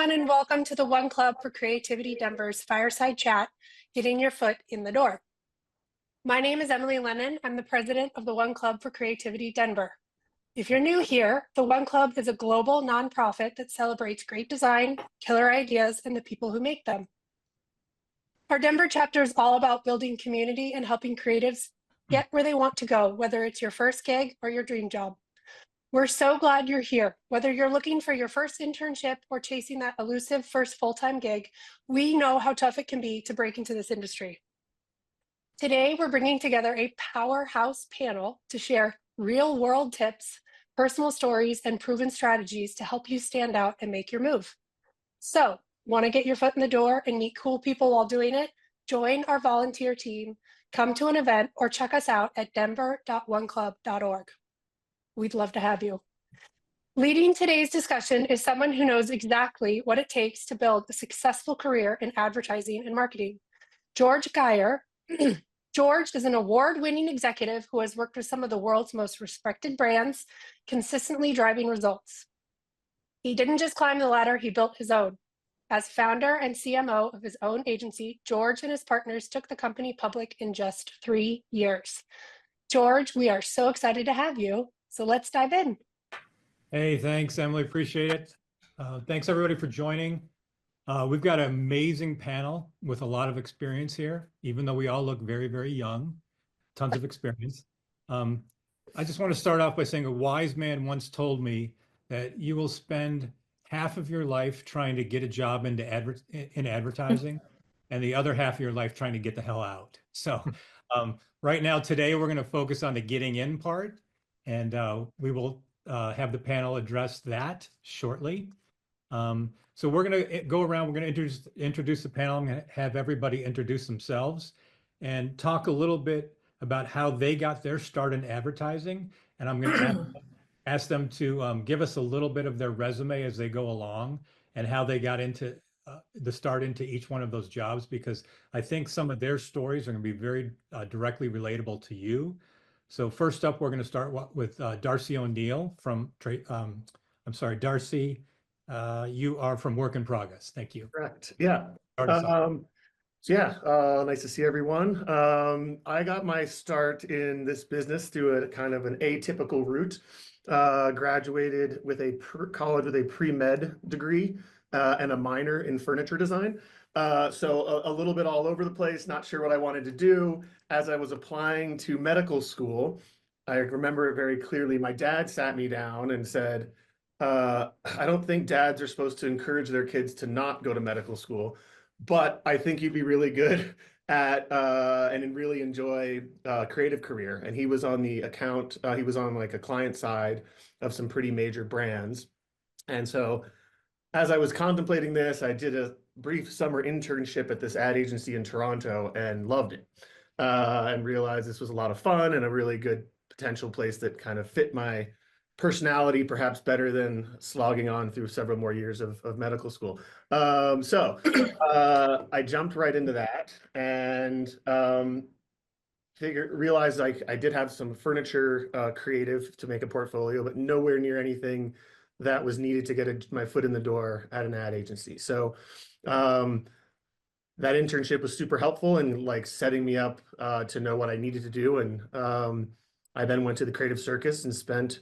everyone, and welcome to the One Club for Creativity Denver's Fireside Chat, getting your foot in the door. My name is Emily Lennon. I'm the president of the One Club for Creativity Denver. If you're new here, the One Club is a global nonprofit that celebrates great design, killer ideas, and the people who make them. Our Denver chapter is all about building community and helping creatives get where they want to go, whether it's your first gig or your dream job. We're so glad you're here. Whether you're looking for your first internship or chasing that elusive first full-time gig, we know how tough it can be to break into this industry. Today, we're bringing together a powerhouse panel to share real-world tips, personal stories, and proven strategies to help you stand out and make your move. So, want to get your foot in the door and meet cool people while doing it? Join our volunteer team, come to an event, or check us out at denver.oneclub.org. We'd love to have you. Leading today's discussion is someone who knows exactly what it takes to build a successful career in advertising and marketing. George Gier. George is an award-winning executive who has worked with some of the world's most respected brands, consistently driving results. He didn't just climb the ladder, he built his own. As founder and CMO of his own agency, George and his partners took the company public in just 3 years. George, we are so excited to have you. So let's dive in. Hey, thanks, Emily. Appreciate it. Thanks, everybody, for joining. We've got an amazing panel with a lot of experience here, even though we all look very, very young, tons of experience. I just want to start off by saying a wise man once told me that you will spend half of your life trying to get a job in advertising and the other half of your life trying to get the hell out. So right now, today, we're going to focus on the getting in part. And we will have the panel address that shortly. So we're going to go around. We're going to introduce the panel. I'm going to have everybody introduce themselves and talk a little bit about how they got their start in advertising. And I'm going to ask them to give us a little bit of their resume as they go along and how they got into the start into each one of those jobs, because I think some of their stories are going to be very directly relatable to you. So first up, we're going to start with Darcy O'Neill from, Darcy, you are from WorkInProgress. Thank you. Correct. Yeah. Nice to see everyone. I got my start in this business through a kind of an atypical route. Graduated with a college with a pre-med degree and a minor in furniture design. So a little bit all over the place, not sure what I wanted to do. As I was applying to medical school, I remember it very clearly. My dad sat me down and said, I don't think dads are supposed to encourage their kids to not go to medical school, but I think you'd be really good at and really enjoy a creative career. And he was on the account, he was on like a client side of some pretty major brands. And so as I was contemplating this, I did a brief summer internship at this ad agency in Toronto and loved it and realized this was a lot of fun and a really good potential place that kind of fit my personality perhaps better than slogging on through several more years of medical school. I jumped right into that and realized I did have some furniture creative to make a portfolio, but nowhere near anything that was needed to get my foot in the door at an ad agency. So that internship was super helpful in like setting me up to know what I needed to do. And I then went to the Creative Circus and spent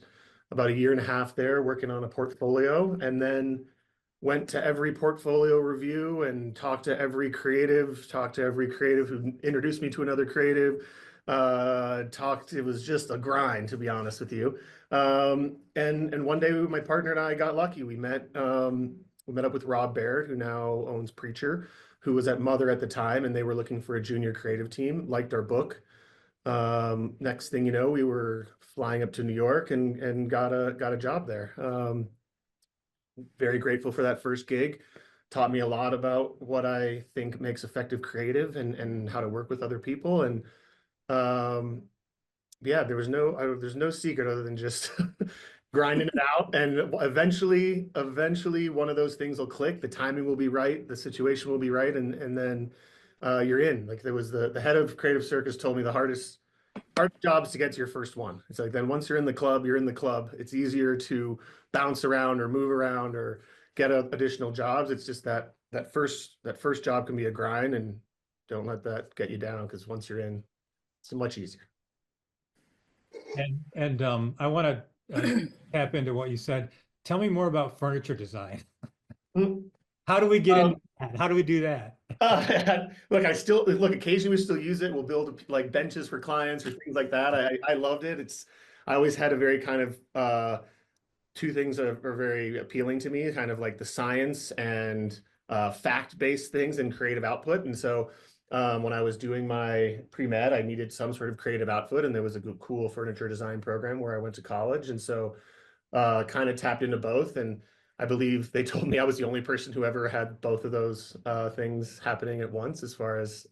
about 1.5 years there working on a portfolio, and then went to every portfolio review and talked to every creative who introduced me to another creative. It was just a grind, to be honest with you. And one day my partner and I got lucky. We met up with Rob Baird, who now owns Preacher, who was at Mother at the time, and they were looking for a junior creative team, liked our book. Next thing you know, we were flying up to New York and got a job there. Very grateful for that first gig. Taught me a lot about what I think makes effective creative and how to work with other people. And there's no secret other than just grinding it out. And eventually one of those things will click. The timing will be right. The situation will be right. And then you're in. Like there was the head of Creative Circus told me the hardest job is to get to your first one. It's like, then once you're in the club, you're in the club. It's easier to bounce around or move around or get additional jobs. It's just that first job can be a grind, and don't let that get you down, because once you're in, it's much easier. And I want to tap into what you said. Tell me more about furniture design. How do we get into that? How do we do that? Look, occasionally we still use it. We'll build like benches for clients or things like that. I loved it. I always had a very kind of two things that are very appealing to me, kind of like the science and fact-based things and creative output. And so when I was doing my pre-med, I needed some sort of creative output, and there was a cool furniture design program where I went to college. And so kind of tapped into both. And I believe they told me I was the only person who ever had both of those things happening at once, as far as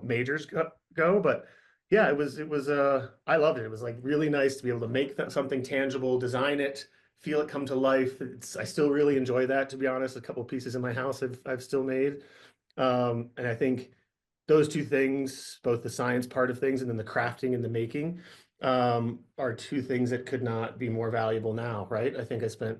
majors go. But yeah, it was I loved it. It was like really nice to be able to make something tangible, design it, feel it come to life. I still really enjoy that, to be honest. A couple of pieces in my house I've still made. And I think those two things, both the science part of things and then the crafting and the making, are two things that could not be more valuable now, right? I think I spent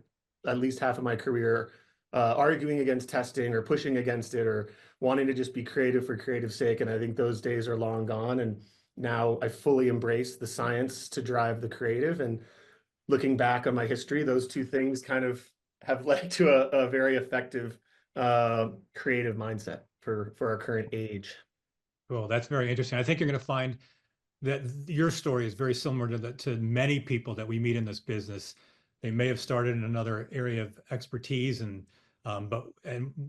at least half of my career arguing against testing or pushing against it or wanting to just be creative for creative sake. And I think those days are long gone. And now I fully embrace the science to drive the creative. And looking back on my history, those two things kind of have led to a very effective creative mindset for our current age. Cool. That's very interesting. I think you're going to find that your story is very similar to many people that we meet in this business. They may have started in another area of expertise, and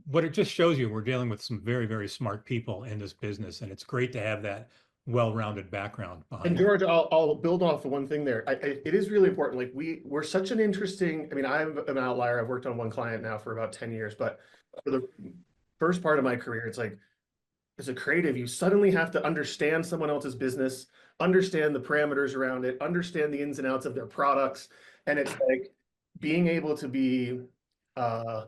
what it just shows you, we're dealing with some very, very smart people in this business, and it's great to have that well-rounded background behind. And George, I'll build off the one thing there. It is really important. Like we're such an interesting. I mean, I'm an outlier. I've worked on one client now for about 10 years, but for the first part of my career, it's like, as a creative, you suddenly have to understand someone else's business, understand the parameters around it, understand the ins and outs of their products. And it's like being able to be a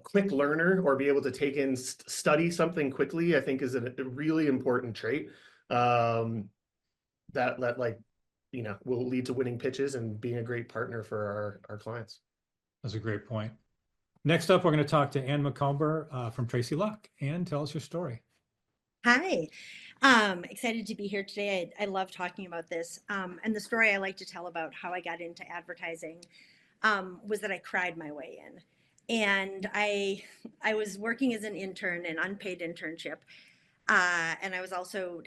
quick learner or be able to take in, study something quickly, I think is a really important trait that will lead to winning pitches and being a great partner for our clients. That's a great point. Next up, we're going to talk to Ann Macomber from Tracy-Locke. Ann, tell us your story. Hi, excited to be here today. I love talking about this. And the story I like to tell about how I got into advertising was that I cried my way in. And I was working as an intern, an unpaid internship. And I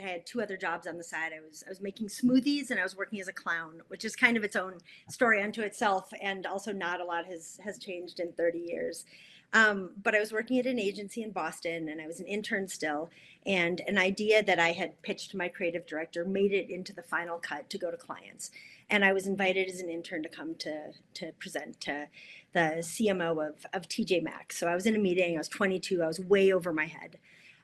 had two other jobs on the side. I was making smoothies, and I was working as a clown, which is kind of its own story unto itself. And also not a lot has changed in 30 years. But I was working at an agency in Boston, and I was an intern still. And an idea that I had pitched to my creative director made it into the final cut to go to clients. And I was invited as an intern to come to present to the CMO of TJ Maxx. So I was in a meeting. I was 22. I was way over my head.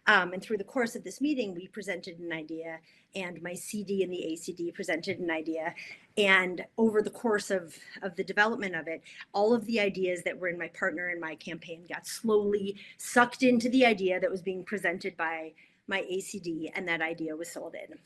And through the course of this meeting, we presented an idea, and my CD and the ACD presented an idea. And over the course of the development of it, all of the ideas that were in my partner and my campaign got slowly sucked into the idea that was being presented by my ACD, and that idea was sold in.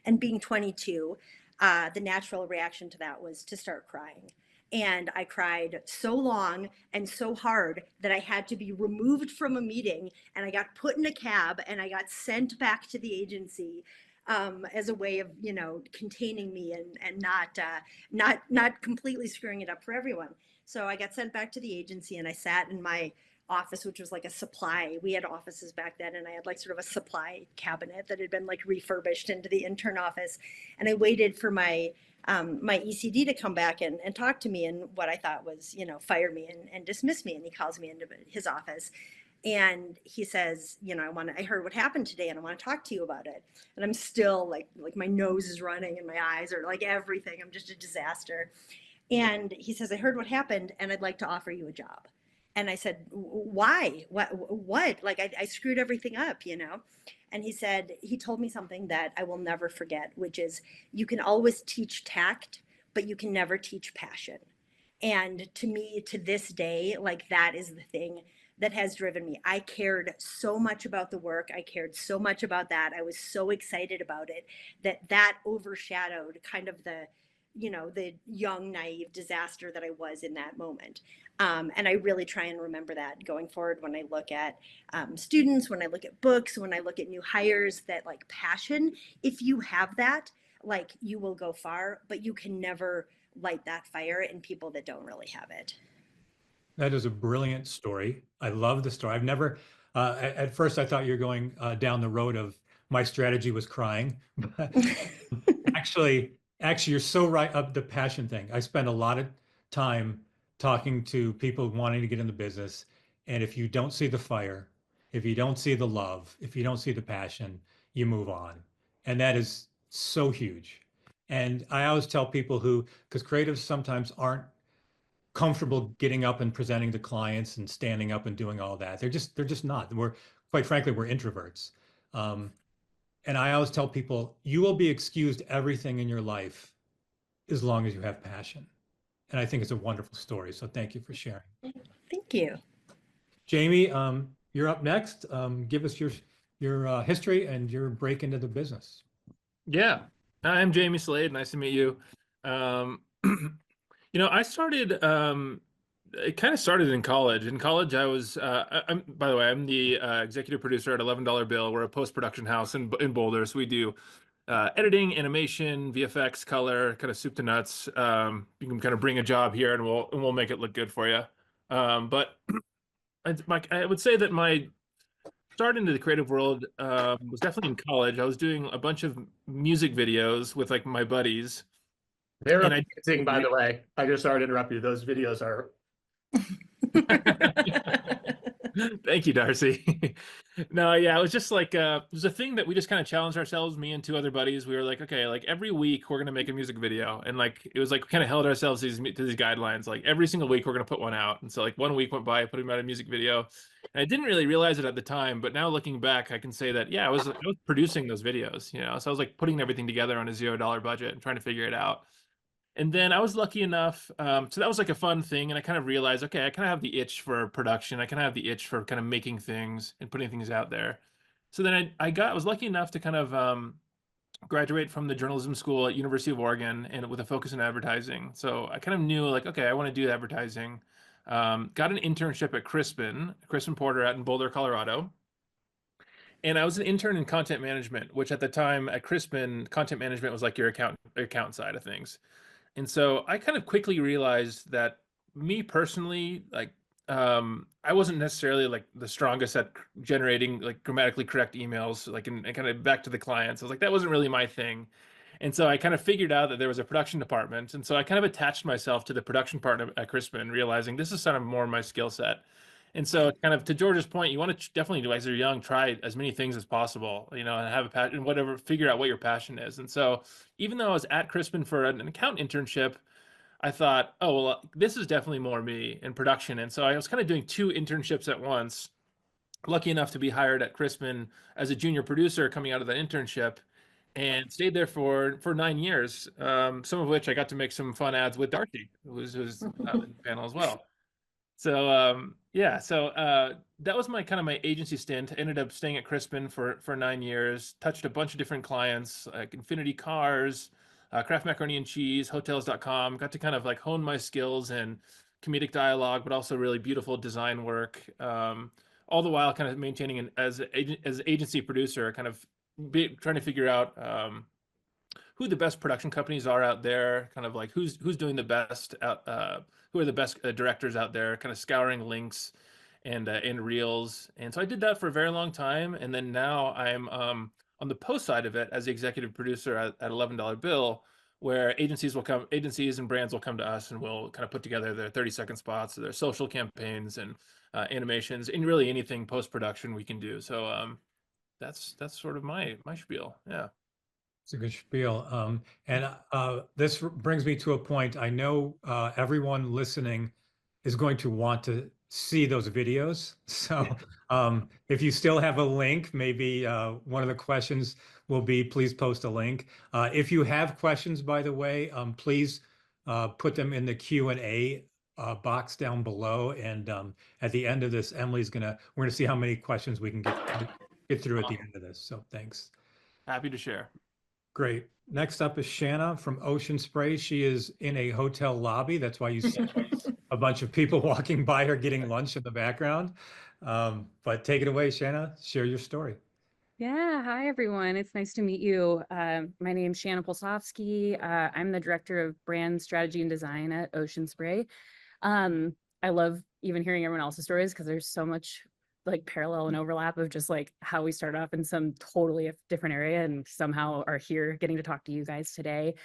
And being 22, the natural reaction to that was to start crying. And I cried so long and so hard that I had to be removed from a meeting, and I got put in a cab, and I got sent back to the agency as a way of, containing me and not completely screwing it up for everyone. So I got sent back to the agency, and I sat in my office, which was like a supply. We had offices back then, and I had like sort of a supply cabinet that had been like refurbished into the intern office. And I waited for my ECD to come back and talk to me, and what I thought was, fire me and dismiss me. And he calls me into his office, and he says, I heard what happened today, and I want to talk to you about it. And I'm still like my nose is running and my eyes are like everything. I'm just a disaster. And he says, I heard what happened, and I'd like to offer you a job. And I said, why? What? Like I screwed everything up, And he told me something that I will never forget, which is, you can always teach tact, but you can never teach passion. And to me, to this day, like that is the thing that has driven me. I cared so much about the work. I cared so much about that. I was so excited about it that overshadowed kind of the young, naive disaster that I was in that moment. And I really try and remember that going forward when I look at students, when I look at books, when I look at new hires, that like passion, if you have that, like you will go far, but you can never light that fire in people that don't really have it. That is a brilliant story. I love the story. I've never, at first I thought you were going down the road of my strategy was crying, but actually, you're so right of the passion thing. I spend a lot of time talking to people wanting to get in the business. And if you don't see the fire, if you don't see the love, if you don't see the passion, you move on. And that is so huge. And I always tell people because creatives sometimes aren't comfortable getting up and presenting to clients and standing up and doing all that. They're just not. Quite frankly, we're introverts. And I always tell people, you will be excused everything in your life as long as you have passion. And I think it's a wonderful story. So thank you for sharing. Thank you. Jamie, you're up next. Give us your history and your break into the business. Yeah, I'm Jamie Slade. Nice to meet you. I started, it kind of started in college. In college, I was, by the way, I'm the executive producer at $11 Bill. We're a post-production house in Boulder. So we do editing, animation, VFX, color, kind of soup to nuts. You can kind of bring a job here and we'll make it look good for you. But I would say that my start into the creative world was definitely in college. I was doing a bunch of music videos with like my buddies. They're And amazing, by the way. I just sorry to interrupt you. Those videos are. Thank you, Darcy. No, yeah, it was just like it was a thing that we just kind of challenged ourselves, me and two other buddies. We were like, okay, like every week we're gonna make a music video, and like it was like we kind of held ourselves to these guidelines. Like every single week we're gonna put one out, and so like one week went by, putting out a music video, and I didn't really realize it at the time, but now looking back, I can say that yeah, I was producing those videos, so I was like putting everything together on a $0 budget and trying to figure it out. And then I was lucky enough, so that was like a fun thing, and I kind of realized, okay, I kind of have the itch for production. I kind of have the itch for kind of making things and putting things out there. So then I was lucky enough to kind of graduate from the journalism school at University of Oregon, and with a focus in advertising. So I kind of knew like, okay, I want to do advertising. Got an internship at Crispin Porter out in Boulder, Colorado. And I was an intern in content management, which at the time at Crispin, content management was like your account side of things. And so I kind of quickly realized that me personally, like, I wasn't necessarily like the strongest at generating like grammatically correct emails, like, and kind of back to the clients. I was like, that wasn't really my thing. And so I kind of figured out that there was a production department. And so I kind of attached myself to the production part at Crispin, realizing this is kind of more my skill set. And so kind of to George's point, you want to definitely do, as you're young, try as many things as possible, and have a passion, whatever, figure out what your passion is. And so even though I was at Crispin for an account internship, I thought, oh, well, this is definitely more me in production. And so I was kind of doing two internships at once, lucky enough to be hired at Crispin as a junior producer coming out of that internship, and stayed there for 9 years, some of which I got to make some fun ads with Darcy, who was in the panel as well. So yeah, so that was my kind of my agency stint. Ended up staying at Crispin for 9 years, touched a bunch of different clients like Infinity Cars, Kraft Macaroni and Cheese, Hotels.com. Got to kind of like hone my skills in comedic dialogue, but also really beautiful design work. All the while kind of maintaining as agency producer, kind of trying to figure out who the best production companies are out there, kind of like who's doing the best who are the best directors out there, kind of scouring links and reels. And so I did that for a very long time. And then now I'm on the post side of it as the executive producer at $11 Bill, where agencies and brands will come to us, and we'll kind of put together their 30-second spots, their social campaigns and animations, and really anything post-production we can do. So that's sort of my spiel. Yeah. It's a good spiel. And this brings me to a point. I know everyone listening is going to want to see those videos. So if you still have a link, maybe one of the questions will be, please post a link. If you have questions, by the way, please put them in the Q&A box down below. And at the end of this, we're gonna see how many questions we can get through at the end of this. So thanks. Happy to share. Great. Next up is Shanna from Ocean Spray. She is in a hotel lobby. That's why you see a bunch of people walking by her getting lunch in the background. But take it away, Shanna. Share your story. Yeah, hi everyone. It's nice to meet you. My name's Shanna Polesovsky. I'm the director of brand strategy and design at Ocean Spray. I love even hearing everyone else's stories because there's so much like parallel and overlap of just like how we started off in some totally different area and somehow are here getting to talk to you guys today.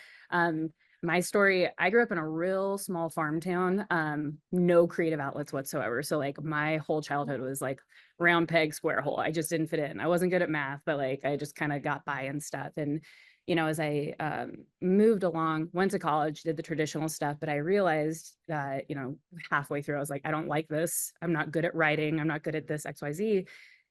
My story, I grew up in a real small farm town, no creative outlets whatsoever. So like my whole childhood was like round peg, square hole. I just didn't fit in. I wasn't good at math, but like I just kind of got by and stuff. And, you know, as I moved along, went to college, did the traditional stuff, but I realized that, you know, halfway through, I was like, I don't like this. I'm not good at writing. I'm not good at this XYZ.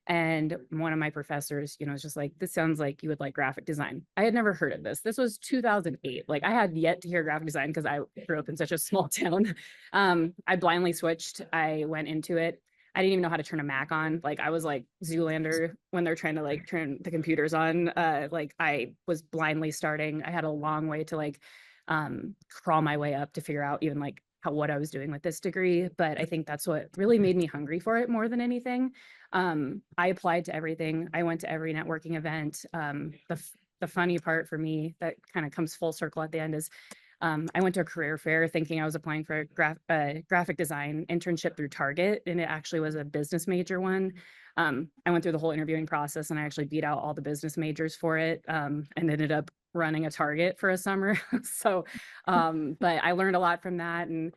And one of my professors, you know, was just like, this sounds like you would like graphic design. I had never heard of this. This was 2008. Like I had yet to hear graphic design because I grew up in such a small town. I blindly switched. I went into it. I didn't even know how to turn a Mac on. Like I was like Zoolander when they're trying to like turn the computers on. Like I was blindly starting. I had a long way to like crawl my way up to figure out even like what I was doing with this degree. But I think that's what really made me hungry for it more than anything. I applied to everything. I went to every networking event. The funny part for me that kind of comes full circle at the end is I went to a career fair thinking I was applying for a graphic design internship through Target, and it actually was a business major one. I went through the whole interviewing process and I actually beat out all the business majors for it, and ended up running a Target for a summer. So, but I learned a lot from that. And,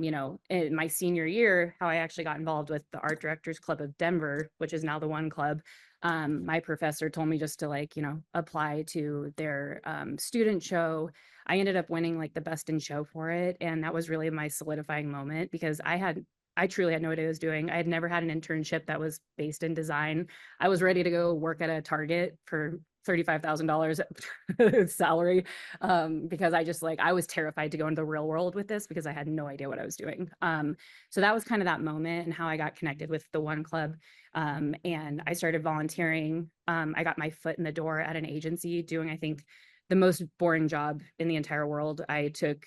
you know, in my senior year, how I actually got involved with the Art Directors Club of Denver, which is now the One Club. My professor told me just to like, you know, apply to their student show. I ended up winning like the best in show for it. And that was really my solidifying moment because I truly had no idea what I was doing. I had never had an internship that was based in design. I was ready to go work at a Target for $35,000 salary because I was terrified to go into the real world with this because I had no idea what I was doing. So that was kind of that moment and how I got connected with the One Club. And I started volunteering. I got my foot in the door at an agency doing, I think, the most boring job in the entire world. I took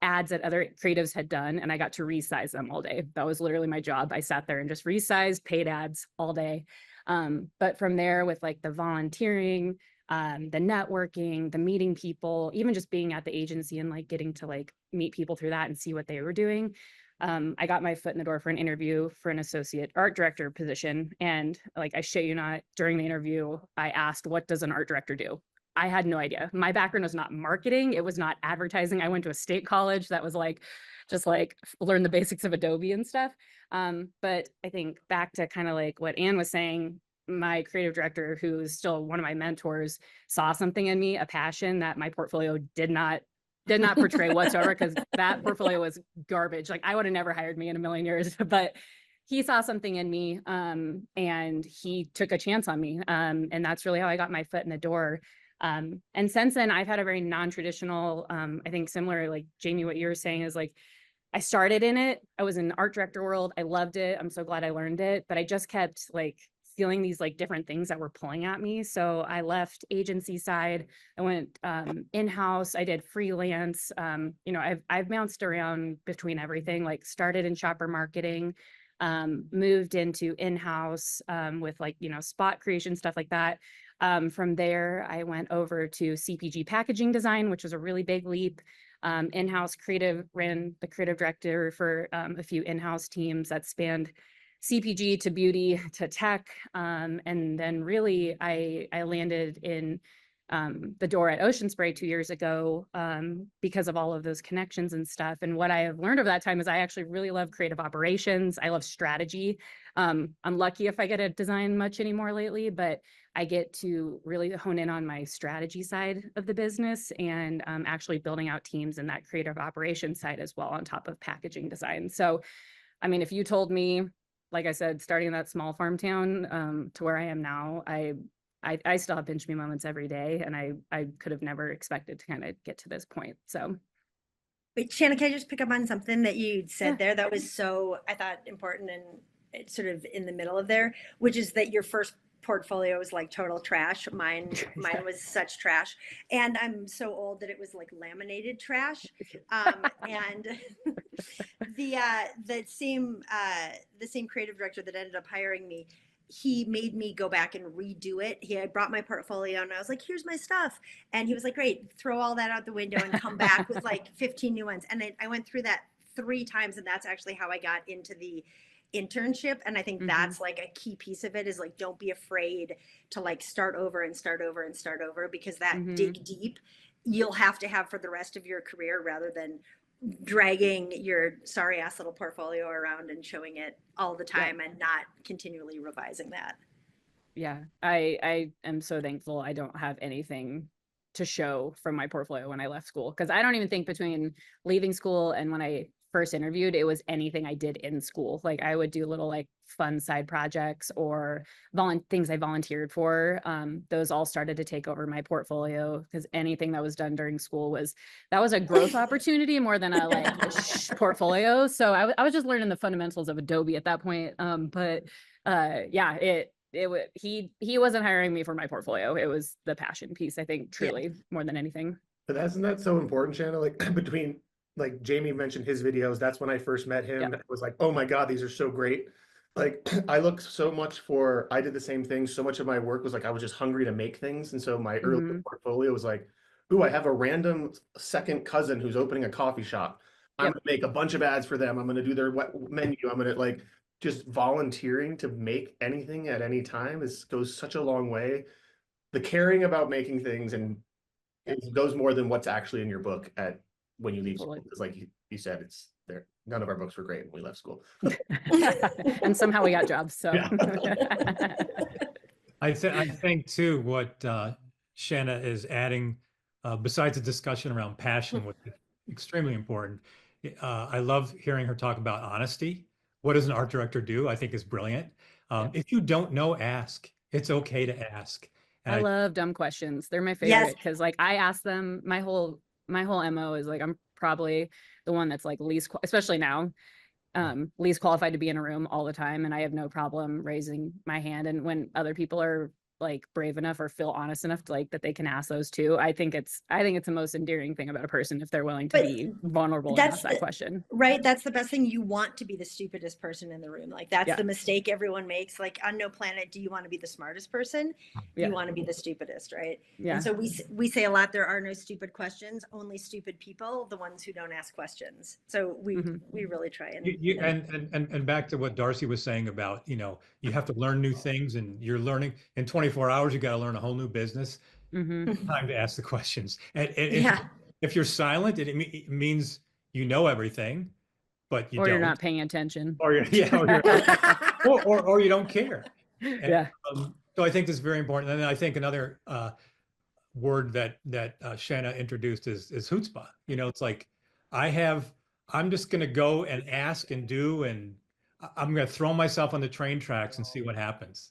ads that other creatives had done, and I got to resize them all day. That was literally my job. I sat there and just resized paid ads all day. But from there, with like the volunteering, the networking, the meeting people, even just being at the agency and like getting to like meet people through that and see what they were doing. I got my foot in the door for an interview for an associate art director position. And like, I shit you not, during the interview, I asked, what does an art director do? I had no idea. My background was not marketing. It was not advertising. I went to a state college that was like, just like learn the basics of Adobe and stuff. But I think back to kind of like what Anne was saying, my creative director, who is still one of my mentors, saw something in me, a passion that my portfolio did not portray whatsoever, because that portfolio was garbage. Like I would have never hired me in a million years, but he saw something in me, and he took a chance on me. And that's really how I got my foot in the door. And since then I've had a very non-traditional, I think similar, like Jamie, what you were saying is like, I started in it. I was in the art director world. I loved it. I'm so glad I learned it, but I just kept like feeling these like different things that were pulling at me. So I left agency side. I went in-house. I did freelance. You know, I've bounced around between everything, like started in shopper marketing, moved into in-house with like, you know, spot creation, stuff like that. From there, I went over to CPG packaging design, which was a really big leap. In-house ran the creative director for a few in-house teams that spanned CPG to beauty to tech. And then really I landed in the door at Ocean Spray 2 years ago because of all of those connections and stuff. And what I have learned over that time is I actually really love creative operations. I love strategy. I'm lucky if I get to design much anymore lately, but I get to really hone in on my strategy side of the business and actually building out teams in that creative operations side as well on top of packaging design. So, I mean, if you told me, like I said, starting in that small farm town to where I am now, I still have pinch me moments every day, and I could have never expected to kind of get to this point. So. Wait, Shanna, can I just pick up on something that you said there that was so, I thought, important and it's sort of in the middle of there, which is that your first portfolio was like total trash. Mine was such trash. And I'm so old that it was like laminated trash. And the same creative director that ended up hiring me, he made me go back and redo it. I brought my portfolio and I was like, here's my stuff. And he was like, great, throw all that out the window and come back with like 15 new ones. And I went through that 3 times. And that's actually how I got into the internship. And I think that's like a key piece of it, is like, don't be afraid to like start over and start over and start over, because that dig deep you'll have to have for the rest of your career, rather than dragging your sorry ass little portfolio around and showing it all the time and not continually revising that. Yeah, I am so thankful I don't have anything to show from my portfolio when I left school, because I don't even think between leaving school and when I first interviewed, it was anything I did in school. Like I would do little like fun side projects or things I volunteered for. Those all started to take over my portfolio, because anything that was done during school was a growth opportunity more than a like portfolio. So I was just learning the fundamentals of Adobe at that point. He wasn't hiring me for my portfolio. It was the passion piece, I think, truly more than anything. But isn't that so important, Shanna? Like between, like Jamie mentioned his videos, that's when I first met him. It was like, oh my God, these are so great. Like I look so much for, I did the same thing. So much of my work was like, I was just hungry to make things. And so my early portfolio was like, ooh, I have a random second cousin who's opening a coffee shop. I'm gonna make a bunch of ads for them. I'm gonna do their menu. I'm gonna like, just volunteering to make anything at any time goes such a long way. The caring about making things, and it goes more than what's actually in your book when you leave school. Because like you said, it's there. None of our books were great when we left school. And somehow we got jobs. So I think too, what Shanna is adding, besides the discussion around passion, which is extremely important. I love hearing her talk about honesty. What does an art director do? I think is brilliant. If you don't know, ask. It's okay to ask. And I love dumb questions. They're my favorite, because like I ask them, my whole MO is like, I'm probably the one that's like especially now, least qualified to be in a room all the time. And I have no problem raising my hand. And when other people are like brave enough or feel honest enough to like that they can ask those too, I think it's the most endearing thing about a person if they're willing to be vulnerable and ask that question. Right, that's the best thing. You want to be the stupidest person in the room. Like that's the mistake everyone makes. Like on no planet do you want to be the smartest person. You want to be the stupidest, right? And so we say a lot, there are no stupid questions, only stupid people, the ones who don't ask questions. So we really try and back to what Darcy was saying about, you have to learn new things, and you're learning in 24 hours, you got to learn a whole new business. Time to ask the questions. And if you're silent, it means you know everything, but you don't. You're not paying attention. Or you don't care. And, so I think this is very important. And then I think another word that Shanna introduced is chutzpah. It's like I'm just going to go and ask and do, and I'm going to throw myself on the train tracks and see what happens.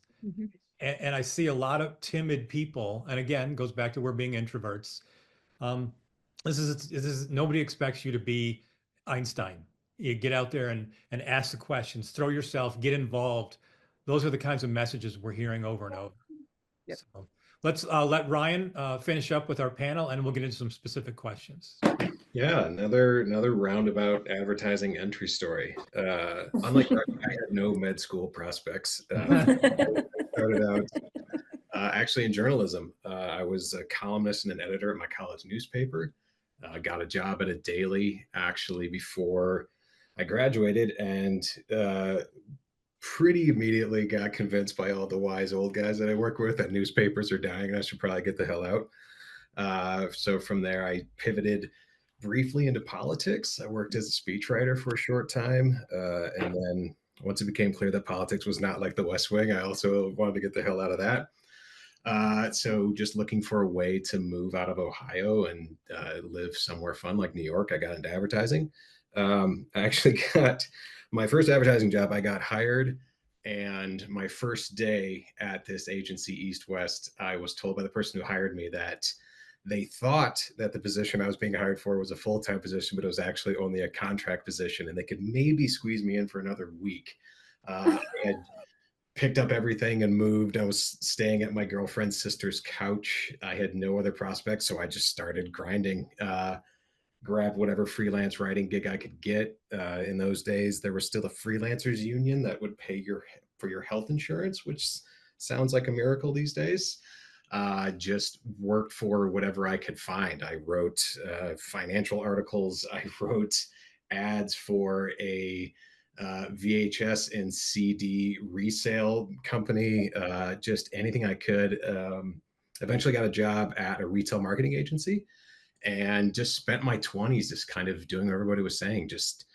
And I see a lot of timid people, and again, goes back to we're being introverts. This is nobody expects you to be Einstein. You get out there and ask the questions, throw yourself, get involved. Those are the kinds of messages we're hearing over and over. So let's let Ryan finish up with our panel, and we'll get into some specific questions. Yeah, another roundabout advertising entry story. Unlike I had no med school prospects. I started out actually in journalism. I was a columnist and an editor at my college newspaper. Got a job at a daily actually before I graduated, and pretty immediately got convinced by all the wise old guys that I work with that newspapers are dying and I should probably get the hell out. So from there, I pivoted briefly into politics. I worked as a speechwriter for a short time. And then once it became clear that politics was not like the West Wing, I also wanted to get the hell out of that. So just looking for a way to move out of Ohio and live somewhere fun like New York, I got into advertising. I actually got my first advertising job. I got hired, and my first day at this agency, East West, I was told by the person who hired me that they thought that the position I was being hired for was a full-time position, but it was actually only a contract position, and they could maybe squeeze me in for another week. I had picked up everything and moved. I was staying at my girlfriend's sister's couch. I had no other prospects, so I just started grinding. Grabbed whatever freelance writing gig I could get. In those days, there was still a freelancers union that would pay for your health insurance, which sounds like a miracle these days. Just worked for whatever I could find. I wrote financial articles. I wrote ads for a VHS and CD resale company, just anything I could. Eventually got a job at a retail marketing agency and just spent my 20s just kind of doing what everybody was saying, just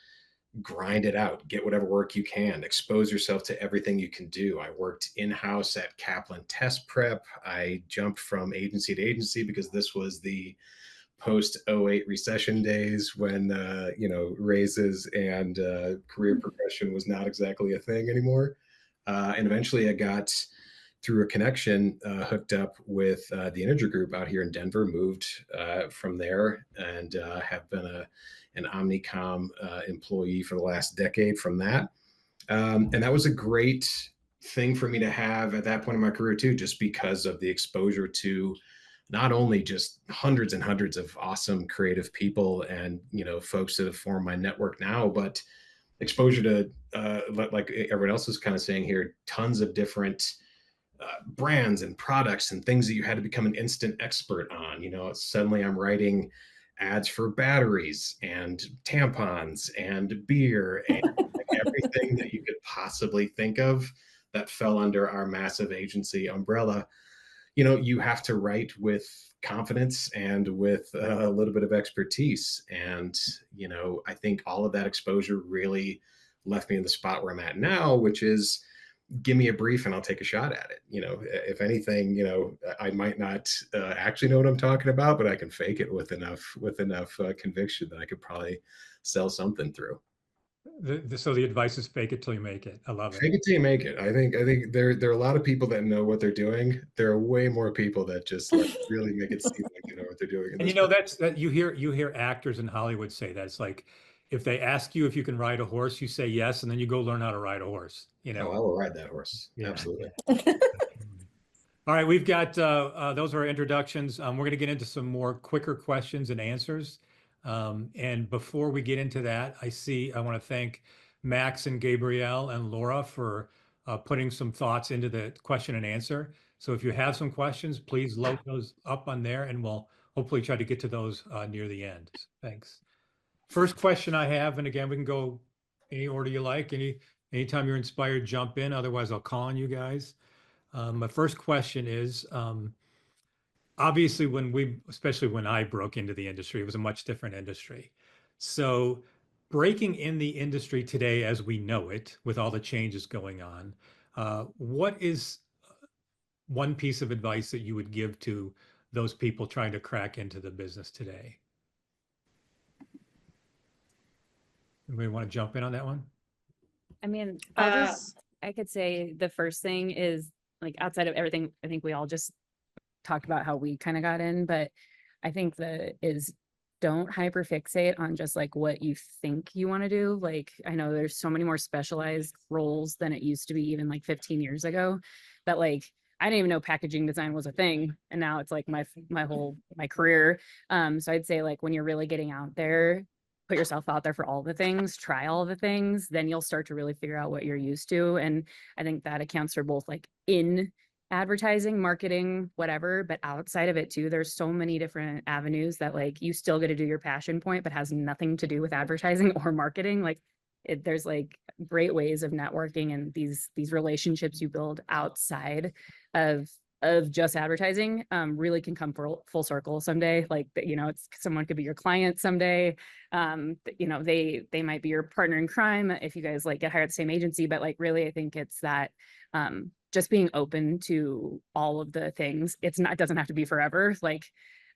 grind it out, get whatever work you can, expose yourself to everything you can do. I worked in-house at Kaplan Test Prep. I jumped from agency to agency because this was the post 08 recession days when raises and career progression was not exactly a thing anymore. And eventually I got, through a connection, hooked up with the Integer Group out here in Denver, moved from there, and have been an Omnicom employee for the last decade from that. And that was a great thing for me to have at that point in my career too, just because of the exposure to not only just hundreds and hundreds of awesome creative people and, folks that have formed my network now, but exposure to, like everyone else is kind of saying here, tons of different brands and products and things that you had to become an instant expert on. Suddenly I'm writing ads for batteries and tampons and beer and everything that you could possibly think of that fell under our massive agency umbrella. You have to write with confidence and with a little bit of expertise. And, I think all of that exposure really left me in the spot where I'm at now, which is, give me a brief and I'll take a shot at it. If anything, I might not actually know what I'm talking about, but I can fake it with enough conviction that I could probably sell something through. So the advice is fake it till you make it. I love it. Fake it till you make it. I think there are a lot of people that know what they're doing. There are way more people that just really make it seem like they know what they're doing. And that's that you hear actors in Hollywood say that. It's like, if they ask you if you can ride a horse, you say yes, and then you go learn how to ride a horse. Oh, I will ride that horse. Yeah, absolutely. Yeah. All right, we've got those are our introductions. We're going to get into some more quicker questions and answers. And before we get into that, I want to thank Max and Gabrielle and Laura for putting some thoughts into the question and answer. So if you have some questions, please load those up on there, and we'll hopefully try to get to those near the end. Thanks. First question I have, and again, we can go any order you like. Anytime you're inspired, jump in. Otherwise, I'll call on you guys. My first question is, obviously, especially when I broke into the industry, it was a much different industry. So breaking in the industry today as we know it, with all the changes going on, what is one piece of advice that you would give to those people trying to crack into the business today? Anybody want to jump in on that one? I mean, I could say the first thing is, like, outside of everything, I think we all just talked about how we kind of got in, but I think don't hyperfixate on just like what you think you want to do. Like, I know there's so many more specialized roles than it used to be even like 15 years ago, that like, I didn't even know packaging design was a thing. And now it's like my career. So I'd say, like, when you're really getting out there, put yourself out there for all the things, try all the things, then you'll start to really figure out what you're used to. And I think that accounts for both like in advertising, marketing, whatever, but outside of it too, there's so many different avenues that like you still get to do your passion point, but has nothing to do with advertising or marketing. Like there's like great ways of networking and these relationships you build outside of just advertising really can come full circle someday. Like, it's someone could be your client someday. They might be your partner in crime if you guys like get hired at the same agency. But like, really, I think it's that just being open to all of the things. It doesn't have to be forever. Like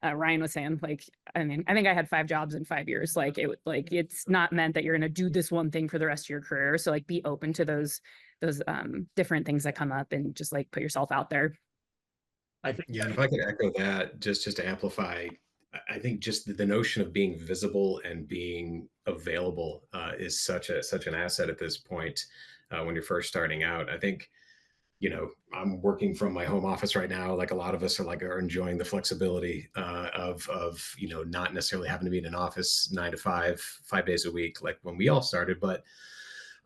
Ryan was saying, like, I mean, I think I had 5 jobs in 5 years. Like it's not meant that you're going to do this one thing for the rest of your career. So like, be open to those different things that come up and just like put yourself out there. I think, yeah, and if I could echo that, just to amplify, I think just the notion of being visible and being available is such an asset at this point when you're first starting out. I think I'm working from my home office right now. Like a lot of us are enjoying the flexibility of not necessarily having to be in an office 9 to 5 days a week, like when we all started. But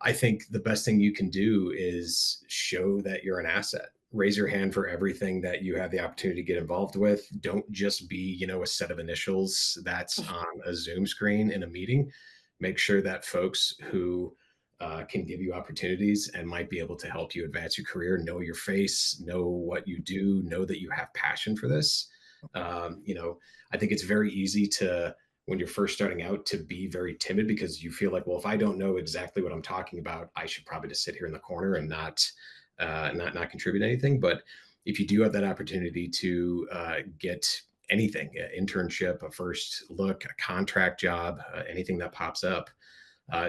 I think the best thing you can do is show that you're an asset. Raise your hand for everything that you have the opportunity to get involved with. Don't just be, a set of initials that's on a Zoom screen in a meeting. Make sure that folks who can give you opportunities and might be able to help you advance your career, know your face, know what you do, know that you have passion for this. I think it's very easy to, when you're first starting out, to be very timid because you feel like, well, if I don't know exactly what I'm talking about, I should probably just sit here in the corner and not contribute anything. But if you do have that opportunity to get anything, an internship, a first look, a contract job, anything that pops up,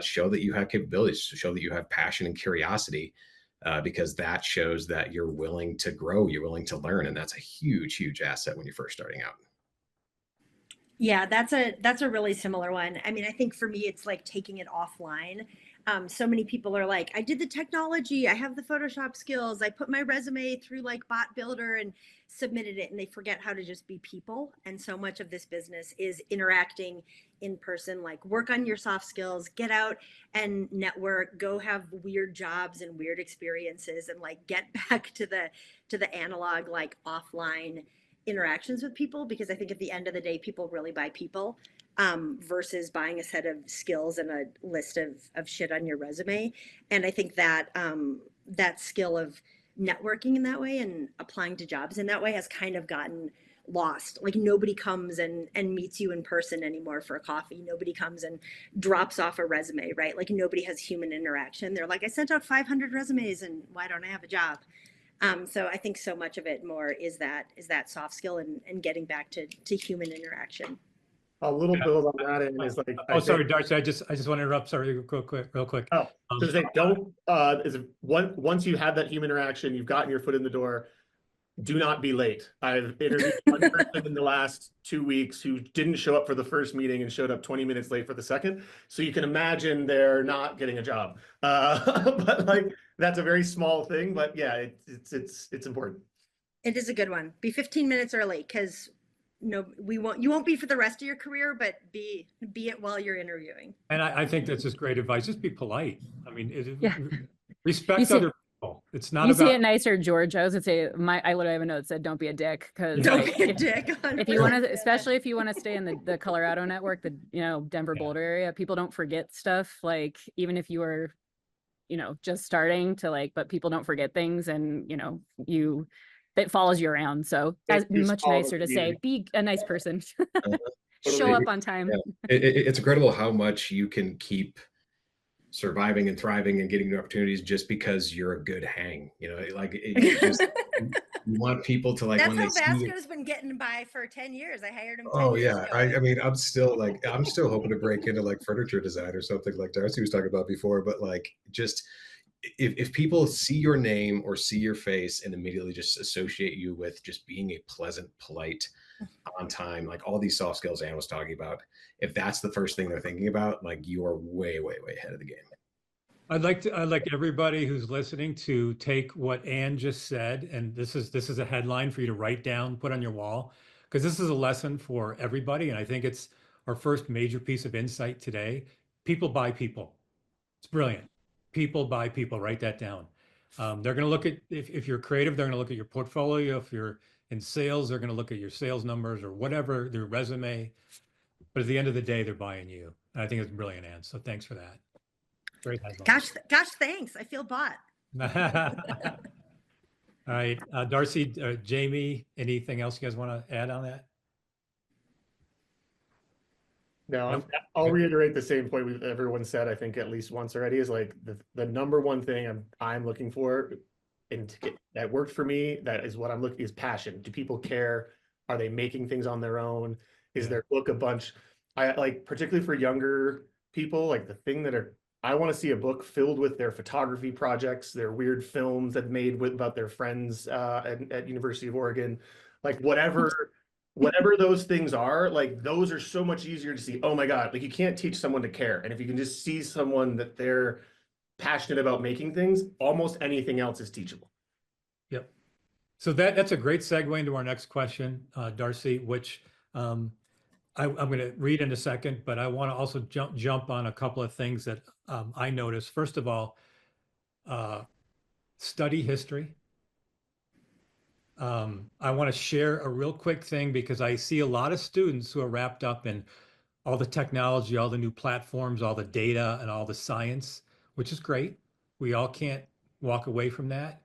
show that you have capabilities, show that you have passion and curiosity, because that shows that you're willing to grow, you're willing to learn. And that's a huge, huge asset when you're first starting out. Yeah, that's a really similar one. I mean, I think for me, it's like taking it offline. So many people are like, I did the technology, I have the Photoshop skills, I put my resume through like Bot Builder and submitted it, and they forget how to just be people. And so much of this business is interacting in person. Like, work on your soft skills, get out and network, go have weird jobs and weird experiences, and like get back to the analog, like offline interactions with people, because I think at the end of the day, people really buy people, versus buying a set of skills and a list of shit on your resume. And I think that that skill of networking in that way and applying to jobs in that way has kind of gotten lost. Like, nobody comes and meets you in person anymore for a coffee. Nobody comes and drops off a resume, right? Like, nobody has human interaction. They're like, I sent out 500 resumes and why don't I have a job? So I think so much of it more is that soft skill and getting back to human interaction. A little build on that end is like. Sorry, Darcy. I just want to interrupt. Sorry, real quick. Oh, so say don't. Once you have that human interaction, you've gotten your foot in the door. Do not be late. I've interviewed one person in the last 2 weeks who didn't show up for the first meeting and showed up 20 minutes late for the second. So you can imagine they're not getting a job. But like, that's a very small thing. But yeah, it's important. It is a good one. Be 15 minutes early, because you won't be for the rest of your career, but be it while you're interviewing. And I think that's just great advice. Just be polite. I mean, Yeah. Respect other people. It's not You about. see it nicer, George. I was gonna say, I literally have a note that said, "Don't be a dick," because Don't be a dick. if you want to, especially if you want to stay in the Colorado network, the Denver Boulder area, people don't forget stuff. Like, even if you are, just starting to like, but people don't forget things, and it follows you around. So it's much nicer to say, be a nice person, show up on time. Yeah. It's incredible how much you can keep surviving and thriving and getting new opportunities just because you're a good hang. You want people to like. That's when how they see Vasko's been getting by for 10 years. I hired him. 10 Oh years yeah, ago. I mean, I'm still hoping to break into like furniture design or something like Darcy was talking about before. But like, just if people see your name or see your face and immediately just associate you with just being a pleasant, polite, on time, like all these soft skills Anne was talking about, if that's the first thing they're thinking about, like, you are way, way, way ahead of the game. I'd like everybody who's listening to take what Anne just said, and this is a headline for you to write down, put on your wall, because this is a lesson for everybody, and I think it's our first major piece of insight today. People buy people. It's brilliant. People buy people. Write that down. They're going to look at, if you're creative, they're going to look at your portfolio. If you're in sales, they're going to look at your sales numbers or whatever, their resume. But at the end of the day, they're buying you. And I think it's brilliant, Anne. So thanks for that. Great headline. Gosh, thanks. I feel bought. All right, Darcy, Jamie, anything else you guys want to add on that? No, Nope. I'll reiterate the same point everyone said, I think at least once already, is like the number one thing I'm looking for, and that worked for me, that is what I'm looking, is passion. Do people care? Are they making things on their own? Is their book a bunch? I like, particularly for younger people, like the thing I want to see a book filled with their photography projects, their weird films that made about their friends at University of Oregon, like whatever those things are, like those are so much easier to see. Oh my God, like you can't teach someone to care. And if you can just see someone that they're passionate about making things, almost anything else is teachable. So that's a great segue into our next question, Darcy, which I'm going to read in a second, but I want to also jump on a couple of things that I noticed. First of all, study history. I want to share a real quick thing because I see a lot of students who are wrapped up in all the technology, all the new platforms, all the data, and all the science, which is great. We all can't walk away from that.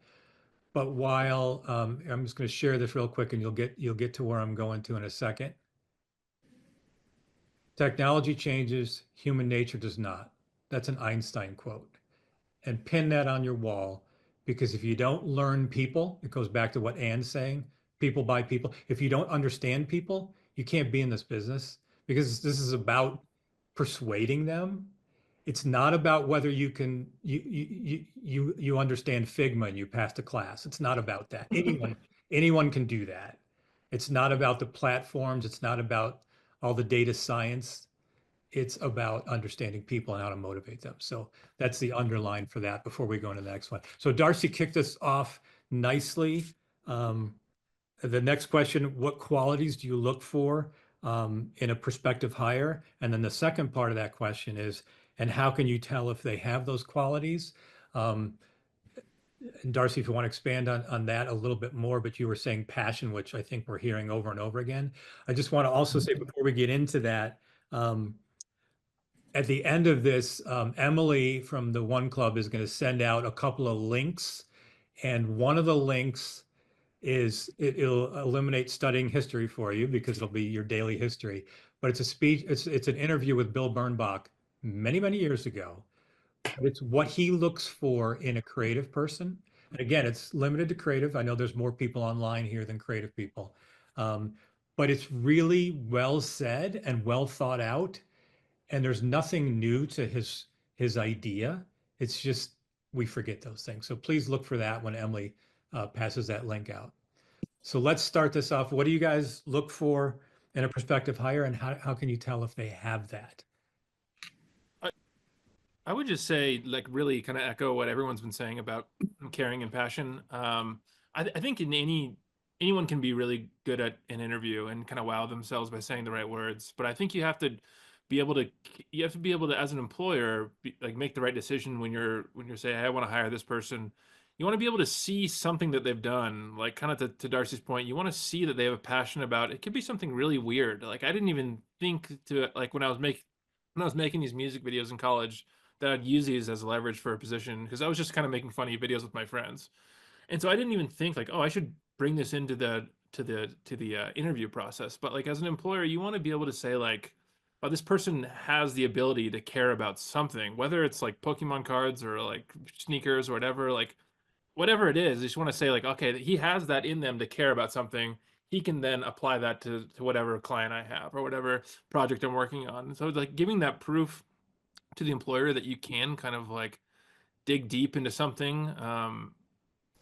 But while I'm just going to share this real quick, and you'll get to where I'm going to in a second. Technology changes, human nature does not. That's an Einstein quote. And pin that on your wall, because if you don't learn people, it goes back to what Anne's saying, people by people. If you don't understand people, you can't be in this business, because this is about persuading them. It's not about whether you can you understand Figma and you passed a class. It's not about that. Anyone can do that. It's not about the platforms. It's not about all the data science. It's about understanding people and how to motivate them. So that's the underline for that before we go into the next one. So Darcy kicked us off nicely. The next question, what qualities do you look for in a prospective hire? And then the second part of that question is, and how can you tell if they have those qualities? And Darcy, if you want to expand on that a little bit more, but you were saying passion, which I think we're hearing over and over again. I just want to also say before we get into that, at the end of this, Emily from the One Club is going to send out a couple of links. And one of the links is it'll eliminate studying history for you because it'll be your daily history. But it's a speech, it's an interview with Bill Bernbach many, many years ago. But it's what he looks for in a creative person. And again, it's limited to creative. I know there's more people online here than creative people. But it's really well said and well thought out. And there's nothing new to his idea. It's just we forget those things. So please look for that when Emily passes that link out. So let's start this off. What do you guys look for in a prospective hire, and how can you tell if they have that? I would just say, like, really kind of echo what everyone's been saying about caring and passion. I think anyone can be really good at an interview and kind of wow themselves by saying the right words. But I think you have to be able to, as an employer, like make the right decision when you're saying, hey, I want to hire this person. You want to be able to see something that they've done, like kind of to Darcy's point. You want to see that they have a passion about it. It could be something really weird. Like I didn't even think to, like, when I was making these music videos in college, that I'd use these as leverage for a position, because I was just kind of making funny videos with my friends. And so I didn't even think like, oh, I should bring this into the interview process. But like as an employer, you want to be able to say like, oh, this person has the ability to care about something, whether it's like Pokemon cards or like sneakers or whatever, like whatever it is. You just want to say like, okay, he has that in them to care about something. He can then apply that to whatever client I have or whatever project I'm working on. So like giving that proof to the employer that you can kind of like dig deep into something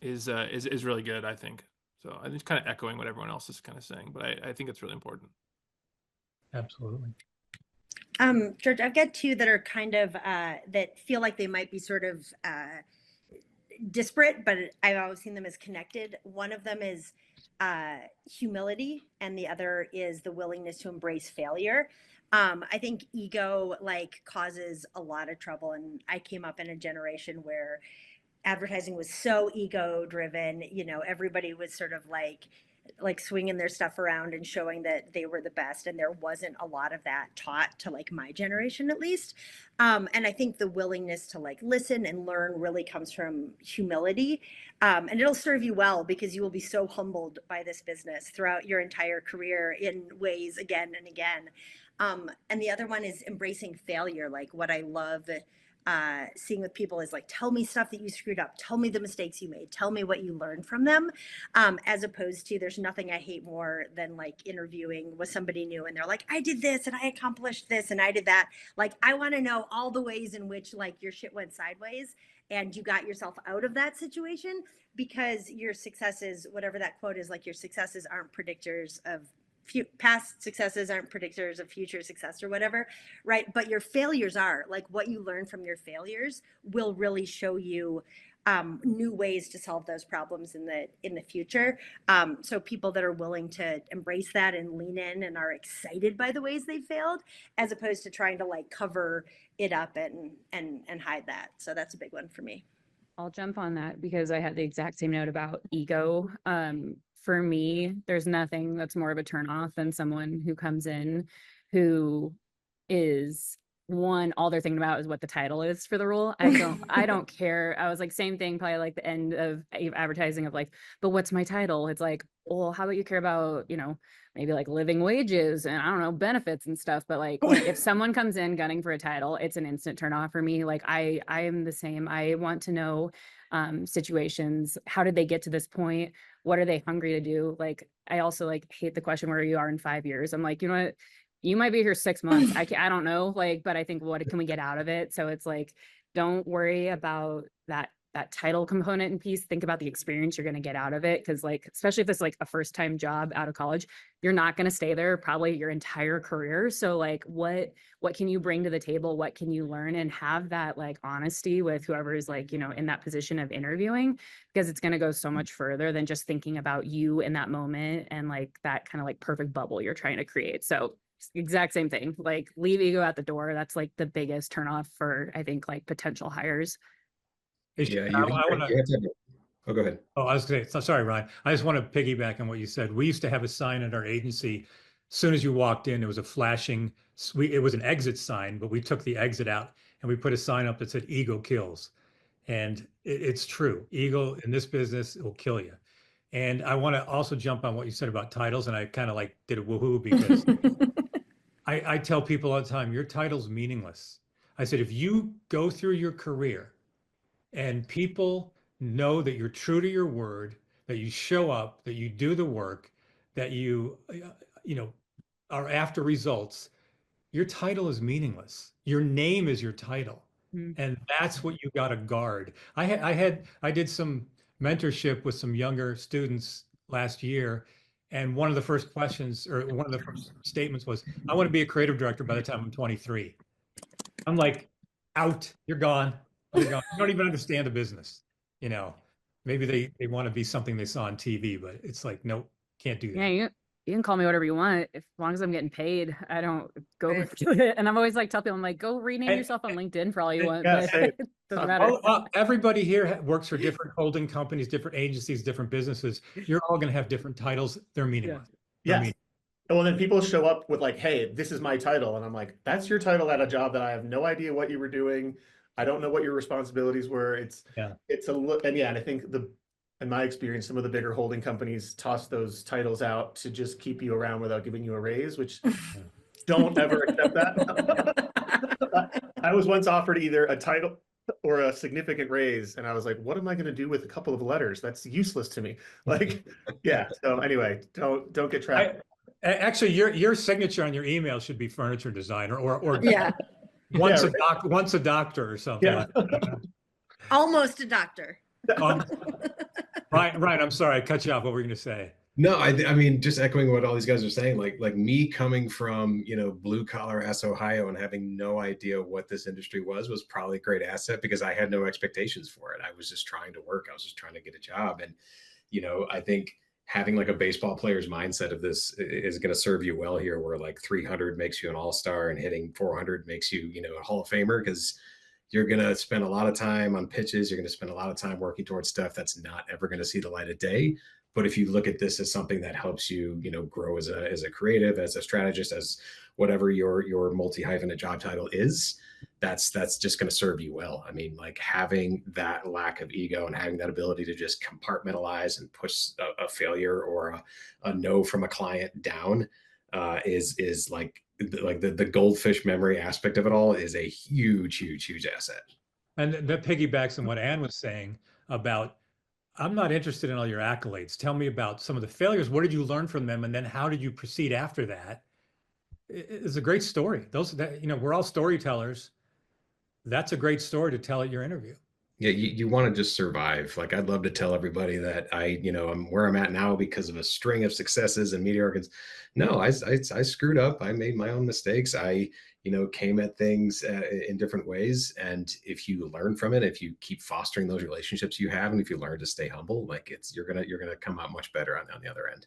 is really good, I think. So I'm just kind of echoing what everyone else is kind of saying, but I think it's really important. Absolutely. George, I've got two that are kind of that feel like they might be sort of disparate, but I've always seen them as connected. One of them is humility, and the other is the willingness to embrace failure. I think ego like causes a lot of trouble, and I came up in a generation where advertising was so ego driven. You know, everybody was sort of like swinging their stuff around and showing that they were the best, and there wasn't a lot of that taught to like my generation, at least. And I think the willingness to like listen and learn really comes from humility, and it'll serve you well because you will be so humbled by this business throughout your entire career in ways again and again. And the other one is embracing failure. Like what I love seeing with people is like, tell me stuff that you screwed up, tell me the mistakes you made, tell me what you learned from them, as opposed to, there's nothing I hate more than like interviewing with somebody new and they're like, I did this and I accomplished this and I did that. Like, I want to know all the ways in which like your shit went sideways and you got yourself out of that situation, because your successes, whatever that quote is, like your successes aren't predictors of past successes, aren't predictors of future success or whatever, right? But your failures are. Like what you learn from your failures will really show you new ways to solve those problems in the future. So people that are willing to embrace that and lean in and are excited by the ways they failed, as opposed to trying to like cover it up and hide that. So that's a big one for me. I'll jump on that because I had the exact same note about ego. For me, there's nothing that's more of a turnoff than someone who comes in who is one, all they're thinking about is what the title is for the role. I don't care. I was like, same thing, probably like the end of advertising of like, but what's my title? It's like, well, how about you care about, maybe like living wages and I don't know, benefits and stuff. But like, if someone comes in gunning for a title, it's an instant turn off for me. Like I am the same. I want to know situations. How did they get to this point? What are they hungry to do? Like, I also like hate the question where you are in 5 years. I'm like, you know what? You might be here 6 months. I don't know. Like, but I think what can we get out of it? So it's like, don't worry about that title component and piece. Think about the experience you're going to get out of it. Cause like, especially if it's like a first time job out of college, you're not going to stay there probably your entire career. So like, what can you bring to the table? What can you learn, and have that like honesty with whoever is like, in that position of interviewing, because it's going to go so much further than just thinking about you in that moment and like that kind of like perfect bubble you're trying to create. So exact same thing, like leave ego at the door. That's like the biggest turnoff for, I think, like potential hires. Yeah, I want you have to. Oh, go ahead. Oh, I was going to say, sorry, Ryan. I just want to piggyback on what you said. We used to have a sign at our agency. As soon as you walked in, it was a flashing, it was an exit sign, but we took the exit out and we put a sign up that said ego kills. And it's true. Ego in this business will kill you. And I want to also jump on what you said about titles. And I kind of like did a woohoo because I tell people all the time, your title's meaningless. I said, if you go through your career and people know that you're true to your word, that you show up, that you do the work, that you are after results, your title is meaningless. Your name is your title. And that's what you got to guard. I did some mentorship with some younger students last year, and one of the first questions, or one of the first statements was, I want to be a creative director by the time I'm 23. I'm like, out, you're gone. You're gone. You don't even understand the business. Maybe they want to be something they saw on TV, but it's like, nope, can't do that. Yeah, you can call me whatever you want, as long as I'm getting paid. I don't go do it. And I'm always like, tell people, I'm like, go rename yourself on LinkedIn for all you want. Yeah, But it doesn't matter. Everybody here works for different holding companies, different agencies, different businesses. You're all going to have different titles. They're meaningless. Yes. Well, then people show up with like, hey, this is my title. And I'm like, that's your title at a job that I have no idea what you were doing. I don't know what your responsibilities were. It's a look. And I think in my experience, some of the bigger holding companies toss those titles out to just keep you around without giving you a raise, which don't ever accept that. I was once offered either a title or a significant raise, and I was like, what am I going to do with a couple of letters? That's useless to me. Like, yeah. So anyway, don't get trapped. Actually, your signature on your email should be furniture designer or once a doctor or something. Yeah. Like that. Almost a doctor. Ryan, I'm sorry, I cut you off. What were you going to say? No, I mean, just echoing what all these guys are saying, like me coming from, blue collar ass Ohio and having no idea what this industry was probably a great asset because I had no expectations for it. I was just trying to work. I was just trying to get a job. And, I think having like a baseball player's mindset of this is going to serve you well here, where like 300 makes you an all-star and hitting 400 makes you, a Hall of Famer, because you're going to spend a lot of time on pitches. You're going to spend a lot of time working towards stuff that's not ever going to see the light of day. But if you look at this as something that helps you, grow as a creative, as a strategist, as whatever your multi-hyphenate job title is, that's just going to serve you well. I mean, like having that lack of ego and having that ability to just compartmentalize and push a failure or a no from a client down is like the goldfish memory aspect of it all is a huge asset. And that piggybacks on what Ann was saying about, I'm not interested in all your accolades. Tell me about some of the failures. What did you learn from them? And then how did you proceed after that? It's a great story. We're all storytellers. That's a great story to tell at your interview. Yeah, you want to just survive. Like I'd love to tell everybody that I'm where I'm at now because of a string of successes and meteoric. No, I screwed up. I made my own mistakes. I came at things in different ways. And if you learn from it, if you keep fostering those relationships you have, and if you learn to stay humble, like you're gonna come out much better on the other end.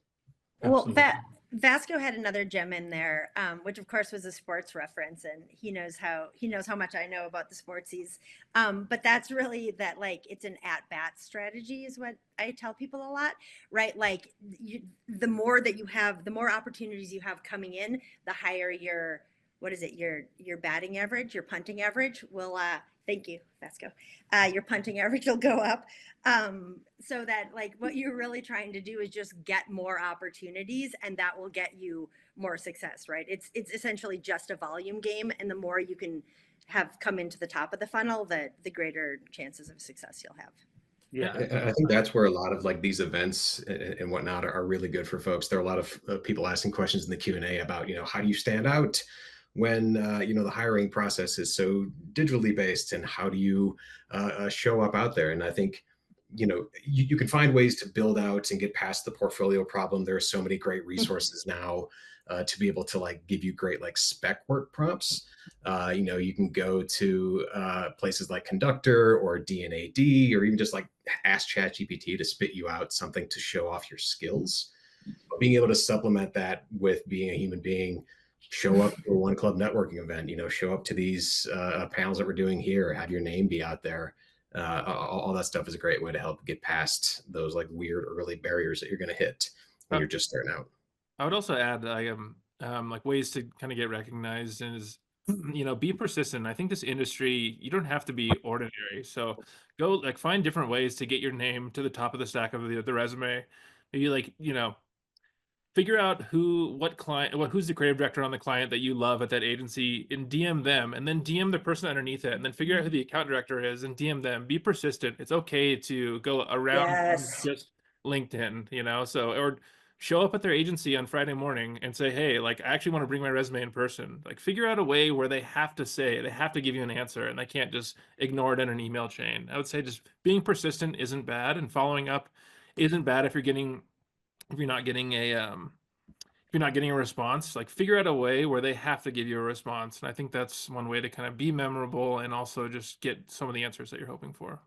Well, Absolutely. Vasco had another gem in there, which of course was a sports reference, and he knows how much I know about the sportsies. But that's really that, like, it's an at bat strategy is what I tell people a lot, right? Like the more that you have, the more opportunities you have coming in, the higher your your batting average, your punting average will. Thank you, Vasco. Your punting average will go up. So that, like, what you're really trying to do is just get more opportunities, and that will get you more success, right? It's essentially just a volume game, and the more you can have come into the top of the funnel, the greater chances of success you'll have. Yeah. I think that's where a lot of like these events and whatnot are really good for folks. There are a lot of people asking questions in the Q&A about, how do you stand out when, the hiring process is so digitally based, and how do you show up out there? And I think, you can find ways to build out and get past the portfolio problem. There are so many great resources now to be able to like give you great like spec work prompts. You can go to places like Conductor or DNAD, or even just like ask ChatGPT to spit you out something to show off your skills. But being able to supplement that with being a human being, show up to a One Club networking event, show up to these panels that we're doing here, have your name be out there. All that stuff is a great way to help get past those like weird early barriers that you're going to hit when you're just starting out. I would also add like ways to kind of get recognized is be persistent. I think this industry, you don't have to be ordinary. So go like find different ways to get your name to the top of the stack of the resume. Maybe like, figure out who's the creative director on the client that you love at that agency, and DM them, and then DM the person underneath it, and then figure out who the account director is and DM them. Be persistent. It's okay to go around just LinkedIn, so, or show up at their agency on Friday morning and say, hey, like, I actually want to bring my resume in person. Like, figure out a way where they have to give you an answer, and they can't just ignore it in an email chain. I would say just being persistent isn't bad, and following up isn't bad if you're not getting a response. Like, figure out a way where they have to give you a response. And I think that's one way to kind of be memorable and also just get some of the answers that you're hoping for.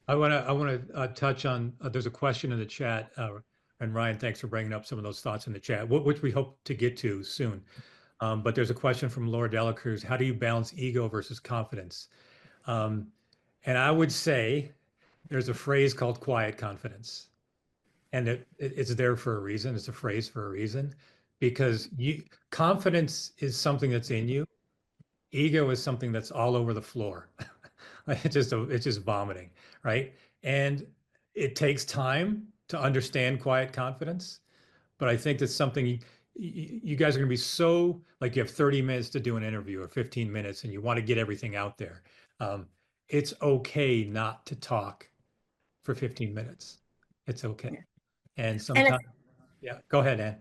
I want to touch on, there's a question in the chat, and Ryan, thanks for bringing up some of those thoughts in the chat, which we hope to get to soon. But there's a question from Laura Delacruz: how do you balance ego versus confidence? And I would say there's a phrase called quiet confidence. And it's there for a reason. It's a phrase for a reason, because confidence is something that's in you. Ego is something that's all over the floor. It's just vomiting, right? And it takes time to understand quiet confidence, but I think that's something you guys are going to be so, like, you have 30 minutes to do an interview or 15 minutes and you want to get everything out there. It's okay not to talk for 15 minutes. It's okay. And sometimes, yeah, go ahead, Ann.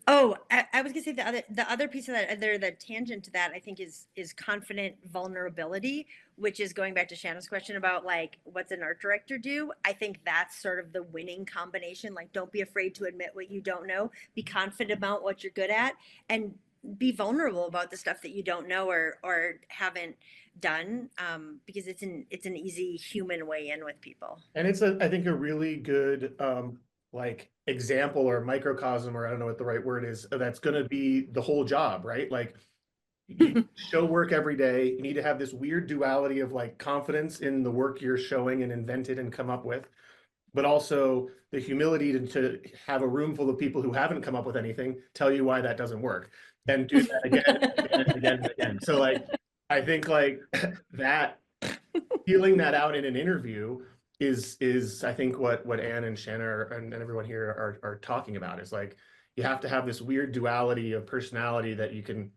Oh, I was gonna say the other piece of that, the tangent to that, I think is confident vulnerability, which is going back to Shanna's question about like what's an art director do. I think that's sort of the winning combination. Like, don't be afraid to admit what you don't know. Be confident about what you're good at, and be vulnerable about the stuff that you don't know or haven't done, because it's an easy human way in with people. And it's I think a really good like example or microcosm, or I don't know what the right word is, that's going to be the whole job, right? Like, you show work every day. You need to have this weird duality of like confidence in the work you're showing and invented and come up with, but also the humility to have a room full of people who haven't come up with anything tell you why that doesn't work, and do that again and again and again. So like, I think like that, feeling that out in an interview is I think what Ann and Shanna and everyone here are talking about, is like, you have to have this weird duality of personality that you can,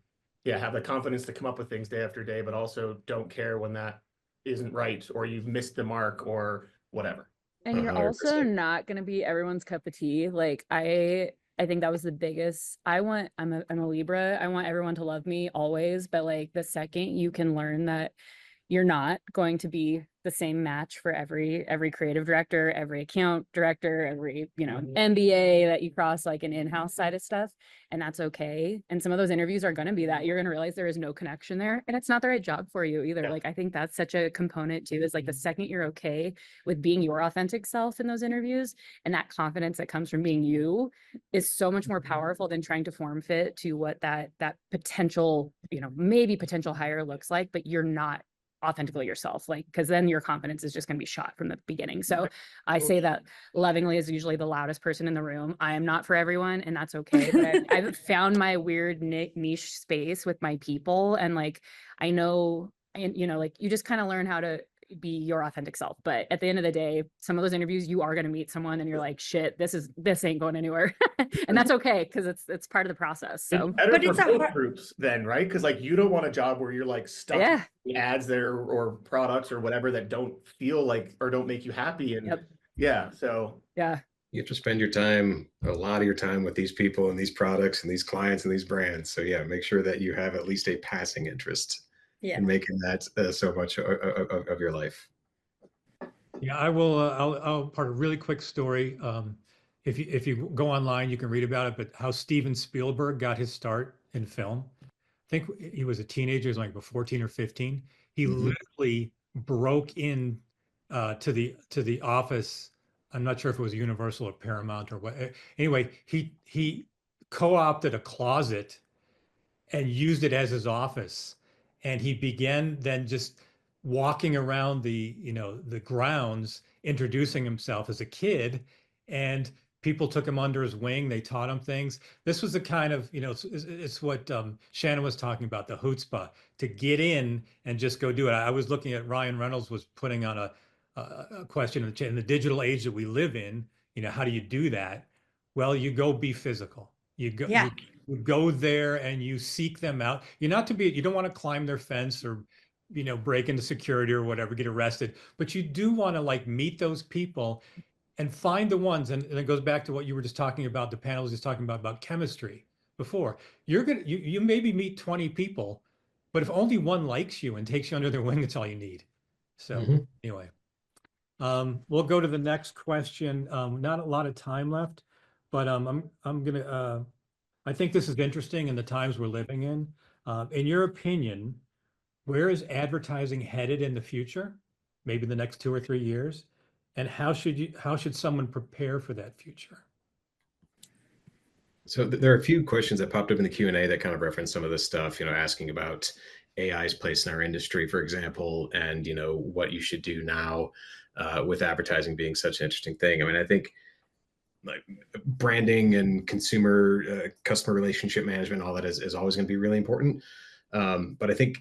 have the confidence to come up with things day after day, but also don't care when that isn't right or you've missed the mark or whatever. And you're 100%. also not going to be everyone's cup of tea. Like, I think that was the biggest. I'm a Libra. I want everyone to love me always, but like the second you can learn that you're not going to be the same match for every creative director, every account director, every, you know, MBA that you cross, like an in-house side of stuff. And that's okay. And some of those interviews are going to be that you're going to realize there is no connection there, and it's not the right job for you either. Like, I think that's such a component too, is like the second you're okay with being your authentic self in those interviews, and that confidence that comes from being you is so much more powerful than trying to form fit to what that potential, you know, maybe potential hire looks like, but you're not authentically yourself, like, because then your confidence is just going to be shot from the beginning. So I say that lovingly, is usually the loudest person in the room. I am not for everyone, and that's okay. But I've found my weird niche space with my people, and like, I know, and you know, like, you just kind of learn how to be your authentic self. But at the end of the day, some of those interviews, you are going to meet someone and you're like, shit, this ain't going anywhere. And that's okay, because it's part of the process. So It's better But for it's a both hard- groups then, right? Because like you don't want a job where you're like stuck yeah. in ads there or products or whatever that don't feel like or don't make you happy. And Yep. yeah, so Yeah. You have to spend your time, a lot of your time, with these people and these products and these clients and these brands. So yeah, make sure that you have at least a passing interest Yeah. in making that so much of your life. Yeah, I will. I'll part a really quick story. If you go online, you can read about it. But how Steven Spielberg got his start in film. I think he was a teenager, he was like about 14 or 15. He literally broke in to the office. I'm not sure if it was Universal or Paramount or what. Anyway, he co-opted a closet and used it as his office. And he began then just walking around the, you know, the grounds, introducing himself as a kid. And people took him under his wing. They taught him things. This was the kind of, you know, it's what Shanna was talking about, the chutzpah, to get in and just go do it. I was looking at Ryan Reynolds was putting on a question in the digital age that we live in, you know, how do you do that? Well, you go be physical. You go, Yeah. you go there and you seek them out. You're not to be, you don't want to climb their fence or, you know, break into security or whatever, get arrested, but you do want to like meet those people and find the ones. And it goes back to what you were just talking about, the panel was just talking about chemistry before. You maybe meet 20 people, but if only one likes you and takes you under their wing, that's all you need. So anyway, we'll go to the next question. Not a lot of time left, but I'm gonna, I think this is interesting in the times we're living in. In your opinion, where is advertising headed in the future? Maybe the next 2 or 3 years? And how should someone prepare for that future? So there are a few questions that popped up in the Q&A that kind of reference some of this stuff, you know, asking about AI's place in our industry, for example, and, you know, what you should do now with advertising being such an interesting thing. I mean, I think like branding and consumer customer relationship management, all that is always going to be really important. But I think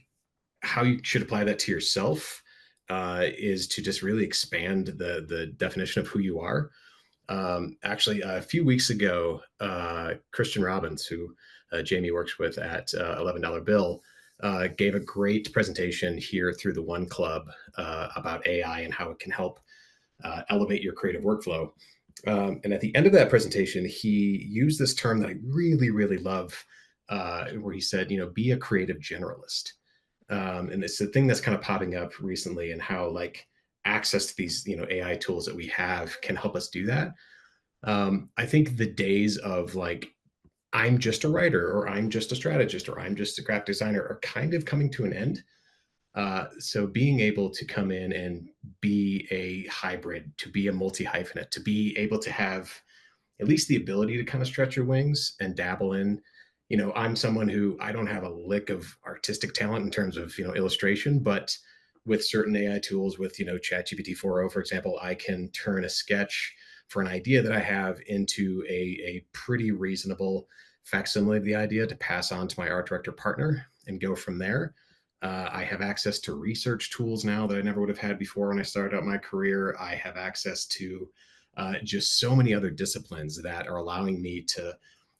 how you should apply that to yourself is to just really expand the definition of who you are. Actually, a few weeks ago, Christian Robbins, who Jamie works with at $11 Bill, gave a great presentation here through the One Club about AI and how it can help elevate your creative workflow. And at the end of that presentation, he used this term that I really, really love, where he said, you know, be a creative generalist. And it's a thing that's kind of popping up recently, and how like access to these, you know, AI tools that we have can help us do that. I think the days of like, I'm just a writer, or I'm just a strategist, or I'm just a graphic designer are kind of coming to an end. So being able to come in and be a hybrid, to be a multi-hyphenate, to be able to have at least the ability to kind of stretch your wings and dabble in, you know, I'm someone who, I don't have a lick of artistic talent in terms of, you know, illustration, but with certain AI tools, with, you know, ChatGPT 4.0, for example, I can turn a sketch for an idea that I have into a pretty reasonable facsimile of the idea to pass on to my art director partner and go from there. I have access to research tools now that I never would have had before when I started out my career. I have access to just so many other disciplines that are allowing me to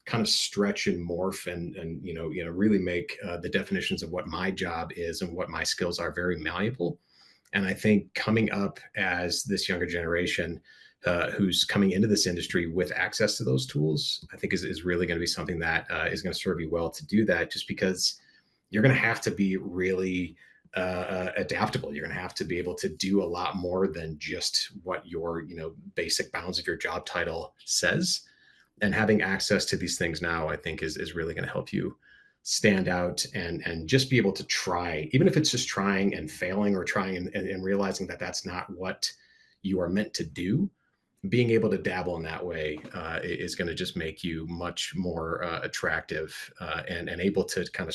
kind of stretch and morph and you know really make the definitions of what my job is and what my skills are very malleable. And I think coming up as this younger generation who's coming into this industry with access to those tools, I think is really going to be something that is going to serve you well to do that, just because you're going to have to be really adaptable. You're going to have to be able to do a lot more than just what your, basic bounds of your job title says. And having access to these things now, I think is really going to help you stand out and just be able to try, even if it's just trying and failing, or trying and realizing that that's not what you are meant to do. Being able to dabble in that way is going to just make you much more attractive and able to kind of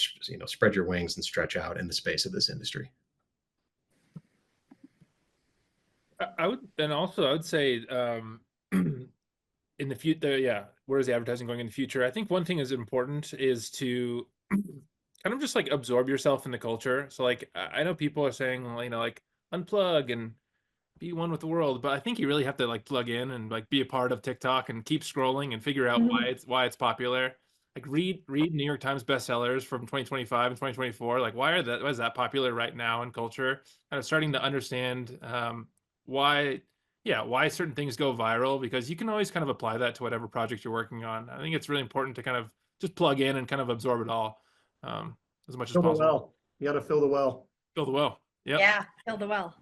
spread your wings and stretch out in the space of this industry. I would say in the future, where is the advertising going in the future? I think one thing is important is to kind of just like absorb yourself in the culture. So like, I know people are saying, like unplug and be one with the world, but I think you really have to like plug in and like be a part of TikTok and keep scrolling and figure out why it's popular. Like read New York Times bestsellers from 2025 and 2024. Like why is that popular right now in culture? Kind of starting to understand why certain things go viral, because you can always kind of apply that to whatever project you're working on. I think it's really important to kind of just plug in and kind of absorb it all as much as Fill the possible. well. You got to fill the well. Fill the well. Yep. Yeah, fill the well.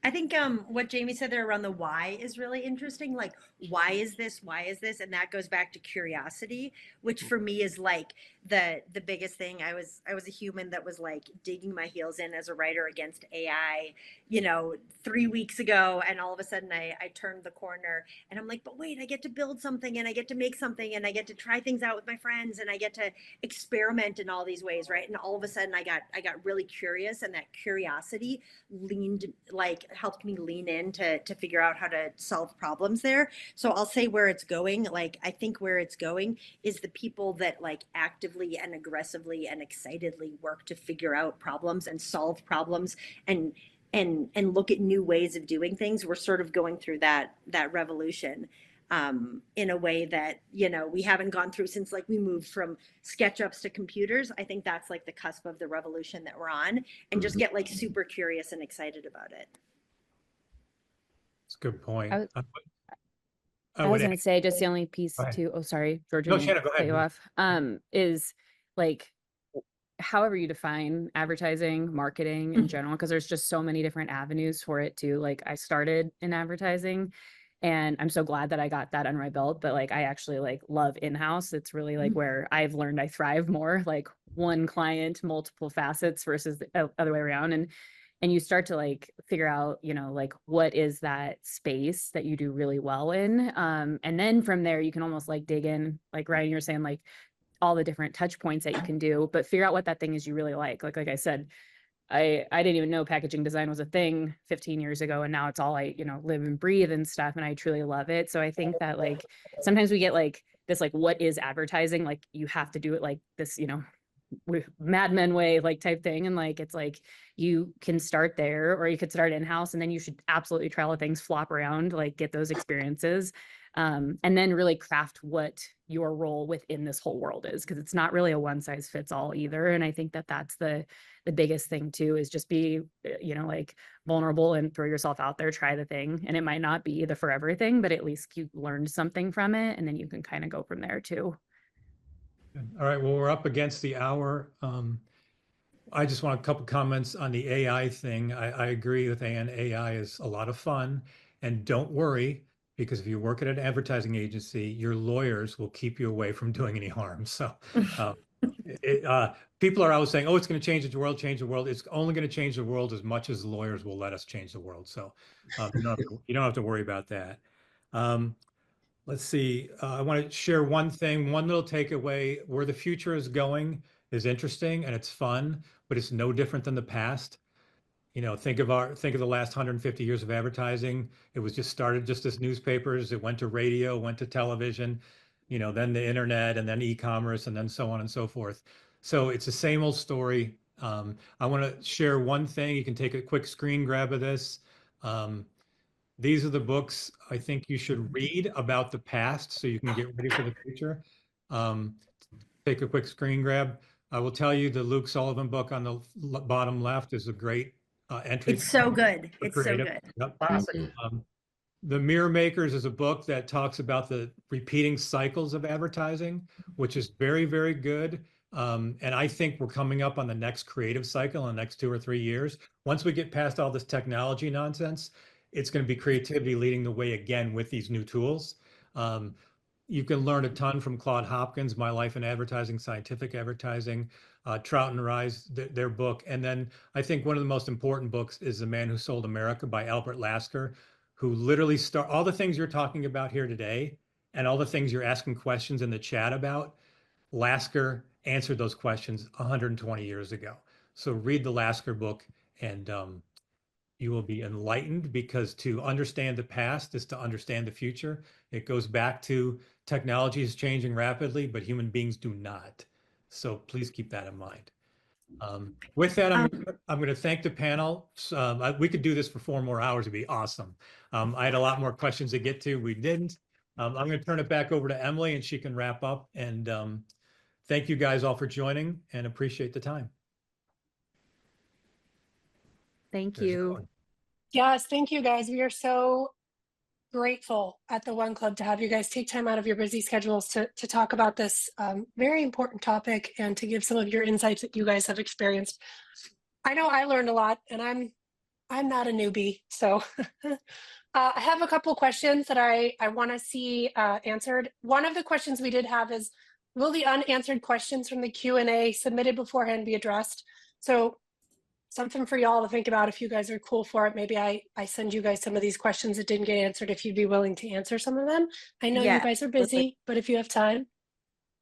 I think what Jamie said there around the why is really interesting. Like, why is this? Why is this? And that goes back to curiosity, which for me is like the biggest thing. I was a human that was like digging my heels in as a writer against AI, 3 weeks ago, and all of a sudden I turned the corner and I'm like, but wait, I get to build something and I get to make something and I get to try things out with my friends and I get to experiment in all these ways, right? And all of a sudden I got really curious, and that curiosity helped me lean in to figure out how to solve problems there. So I'll say where it's going. Like, I think where it's going is the people that like actively and aggressively and excitedly work to figure out problems and solve problems and look at new ways of doing things. We're sort of going through that revolution in a way that, we haven't gone through since like we moved from SketchUps to computers. I think that's like the cusp of the revolution that we're on, and just get like super curious and excited about it. That's a good point. I was going to say just the only piece too. Oh, sorry, Georgia. No, Shanna, go ahead. Cut you off. Is like, however you define advertising, marketing in general, because there's just so many different avenues for it too. Like, I started in advertising, and I'm so glad that I got that under my belt. But like, I actually like love in-house. It's really like where I've learned I thrive more. Like one client, multiple facets versus the other way around. And you start to like figure out, like what is that space that you do really well in. And then from there, you can almost like dig in, like Ryan, you're saying, like all the different touch points that you can do, but figure out what that thing is you really like. Like I said, I didn't even know packaging design was a thing 15 years ago. And now it's all I, live and breathe and stuff. And I truly love it. So I think that like, sometimes we get like this, like, what is advertising? Like you have to do it like this, Mad Men way, like type thing. And like, it's like, you can start there, or you could start in-house, and then you should absolutely try all the things, flop around, like get those experiences. And then really craft what your role within this whole world is, because it's not really a one size fits all either. And I think that that's the biggest thing too, is just be, like vulnerable and throw yourself out there, try the thing. And it might not be the forever thing, but at least you learned something from it, and then you can kind of go from there too. All right, well, we're up against the hour. I just want a couple comments on the AI thing. I agree with Ann. AI is a lot of fun, and don't worry, because if you work at an advertising agency, your lawyers will keep you away from doing any harm. So people are always saying, oh, it's going to change the world, change the world. It's only going to change the world as much as lawyers will let us change the world. So you don't have to worry about that. Let's see. I want to share one thing, one little takeaway. Where the future is going is interesting and it's fun, but it's no different than the past. Think of the last 150 years of advertising. It was just started just as newspapers. It went to radio, went to television, then the internet, and then e-commerce, and then so on and so forth. So it's the same old story. I want to share one thing. You can take a quick screen grab of this. These are the books I think you should read about the past so you can get ready for the future. Take a quick screen grab. I will tell you the Luke Sullivan book on the bottom left is a great entry. It's so good. It's so creative. good. Yep. Classic. The Mirror Makers is a book that talks about the repeating cycles of advertising, which is very, very good. And I think we're coming up on the next creative cycle in the next 2 or 3 years. Once we get past all this technology nonsense, it's going to be creativity leading the way again with these new tools. You can learn a ton from Claude Hopkins, My Life in Advertising, Scientific Advertising, Trout and Rise, their book. And then I think one of the most important books is The Man Who Sold America by Albert Lasker, who literally all the things you're talking about here today and all the things you're asking questions in the chat about, Lasker answered those questions 120 years ago. So read the Lasker book and you will be enlightened, because to understand the past is to understand the future. It goes back to technology is changing rapidly, but human beings do not. So please keep that in mind. With that, I'm going to thank the panel. We could do this for 4 more hours. It'd be awesome. I had a lot more questions to get to. We didn't. I'm going to turn it back over to Emily and she can wrap up. And thank you guys all for joining and appreciate the time. Thank you. Yes, thank you guys. We are so grateful at the One Club to have you guys take time out of your busy schedules to talk about this very important topic and to give some of your insights that you guys have experienced. I know I learned a lot, and I'm not a newbie, so I have a couple questions that I want to see answered. One of the questions we did have is, will the unanswered questions from the Q&A submitted beforehand be addressed? So something for y'all to think about. If you guys are cool for it, maybe I send you guys some of these questions that didn't get answered, if you'd be willing to answer some of them. I know you guys are busy, but if you have time,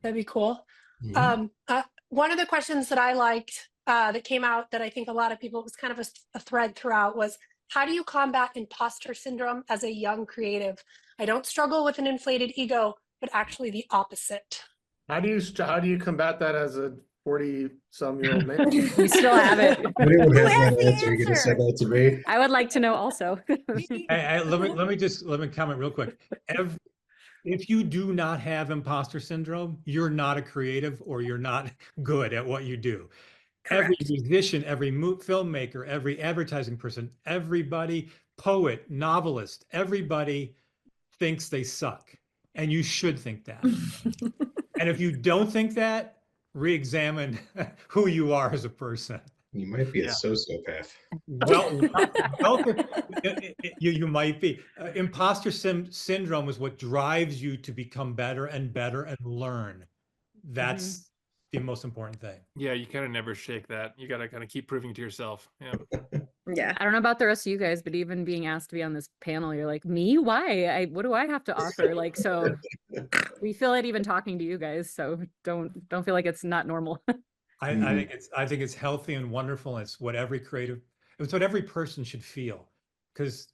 that'd be cool. One of the questions that I liked that came out that I think a lot of people, it was kind of a thread throughout, was, how do you combat imposter syndrome as a young creative? I don't struggle with an inflated ego, but actually the opposite. How do you combat that as a 40-some-year-old man? You still have it. Anyone Who has has that the answer, you can send that to me. I would like to know also. Let me comment real quick. If you do not have imposter syndrome, you're not a creative, or you're not good at what you do. Correct. Every musician, every filmmaker, every advertising person, everybody, poet, novelist, everybody thinks they suck. And you should think that. And if you don't think that, re-examine who you are as a person. You might be a sociopath. Well, you might be. Imposter syndrome is what drives you to become better and better and learn. That's the most important thing. Yeah, you kind of never shake that. You got to kind of keep proving to yourself. Yeah. Yeah. I don't know about the rest of you guys, but even being asked to be on this panel, you're like, me? Why? What do I have to offer? Like, so we feel it even talking to you guys. So don't feel like it's not normal. I think it's healthy and wonderful. And it's what every person should feel. Because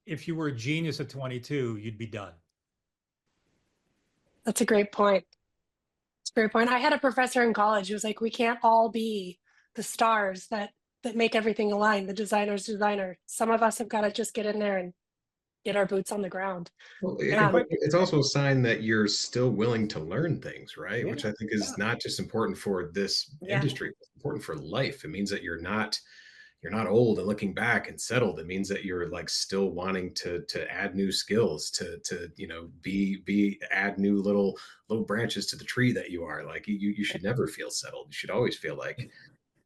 if you were a genius at 22, you'd be done. That's a great point. It's a great point. I had a professor in college who was like, we can't all be the stars that make everything align. The designer's designer. Some of us have got to just get in there and get our boots on the ground. Well, it's also a sign that you're still willing to learn things, right? Which I think is not just important for this industry, it's important for life. It means that you're not old and looking back and settled. It means that you're like still wanting to add new skills, to add new little branches to the tree that you are. Like you should never feel settled. You should always feel like,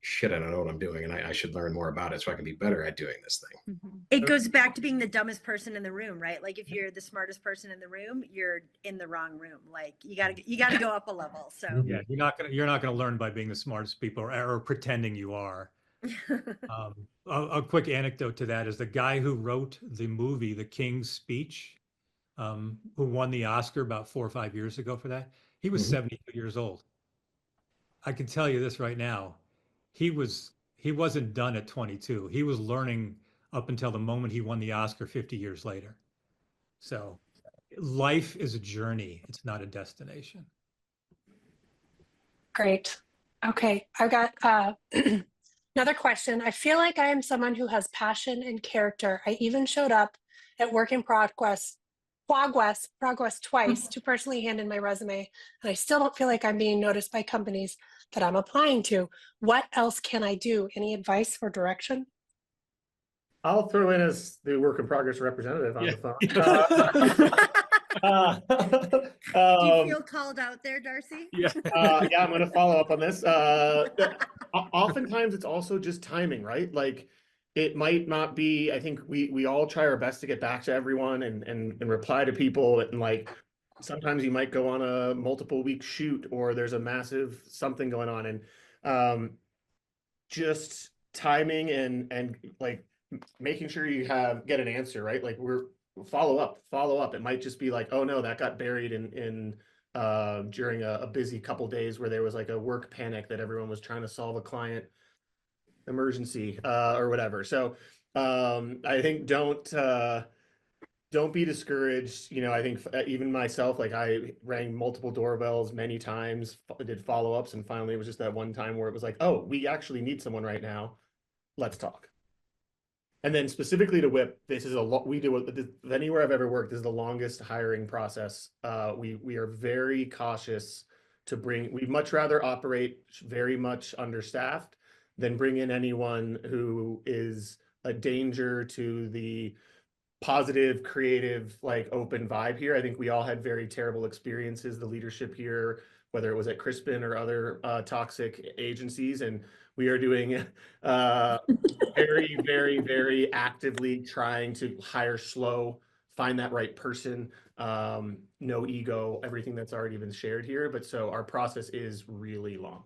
shit, I don't know what I'm doing, and I should learn more about it so I can be better at doing this thing. It goes back to being the dumbest person in the room, right? Like if you're the smartest person in the room, you're in the wrong room. Like you gotta go up a level. So yeah, you're not gonna learn by being the smartest people or pretending you are. A quick anecdote to that is the guy who wrote the movie The King's Speech, who won the Oscar about 4 or 5 years ago for that. He was 72 years old. I can tell you this right now. He wasn't done at 22. He was learning up until the moment he won the Oscar 50 years later. So life is a journey. It's not a destination. Great. Okay. I've got another question. I feel like I am someone who has passion and character. I even showed up at WorkInProgress twice to personally hand in my resume, and I still don't feel like I'm being noticed by companies that I'm applying to. What else can I do? Any advice or direction? I'll throw in as the work in progress representative on the phone. Do you feel called out there, Darcy? Yeah. Yeah, I'm gonna follow up on this. Oftentimes it's also just timing, right? Like it might not be, I think we all try our best to get back to everyone and reply to people, and like sometimes you might go on a multiple week shoot or there's a massive something going on, and just timing and like making sure you get an answer, right? Like we're follow up. It might just be like, oh no, that got buried in during a busy couple days where there was like a work panic that everyone was trying to solve a client emergency or whatever. So I think don't be discouraged. You know, I think even myself, like I rang multiple doorbells many times, did follow-ups, and finally it was just that one time where it was like, oh, we actually need someone right now. Let's talk. And then specifically to WIP, this is a lot we do anywhere I've ever worked. This is the longest hiring process. We are very cautious to bring. We'd much rather operate very much understaffed than bring in anyone who is a danger to the positive, creative, like open vibe here. I think we all had very terrible experiences. The leadership here, whether it was at Crispin or other toxic agencies, and we are doing very, very, very actively trying to hire slow, find that right person, no ego, everything that's already been shared here. But so our process is really long.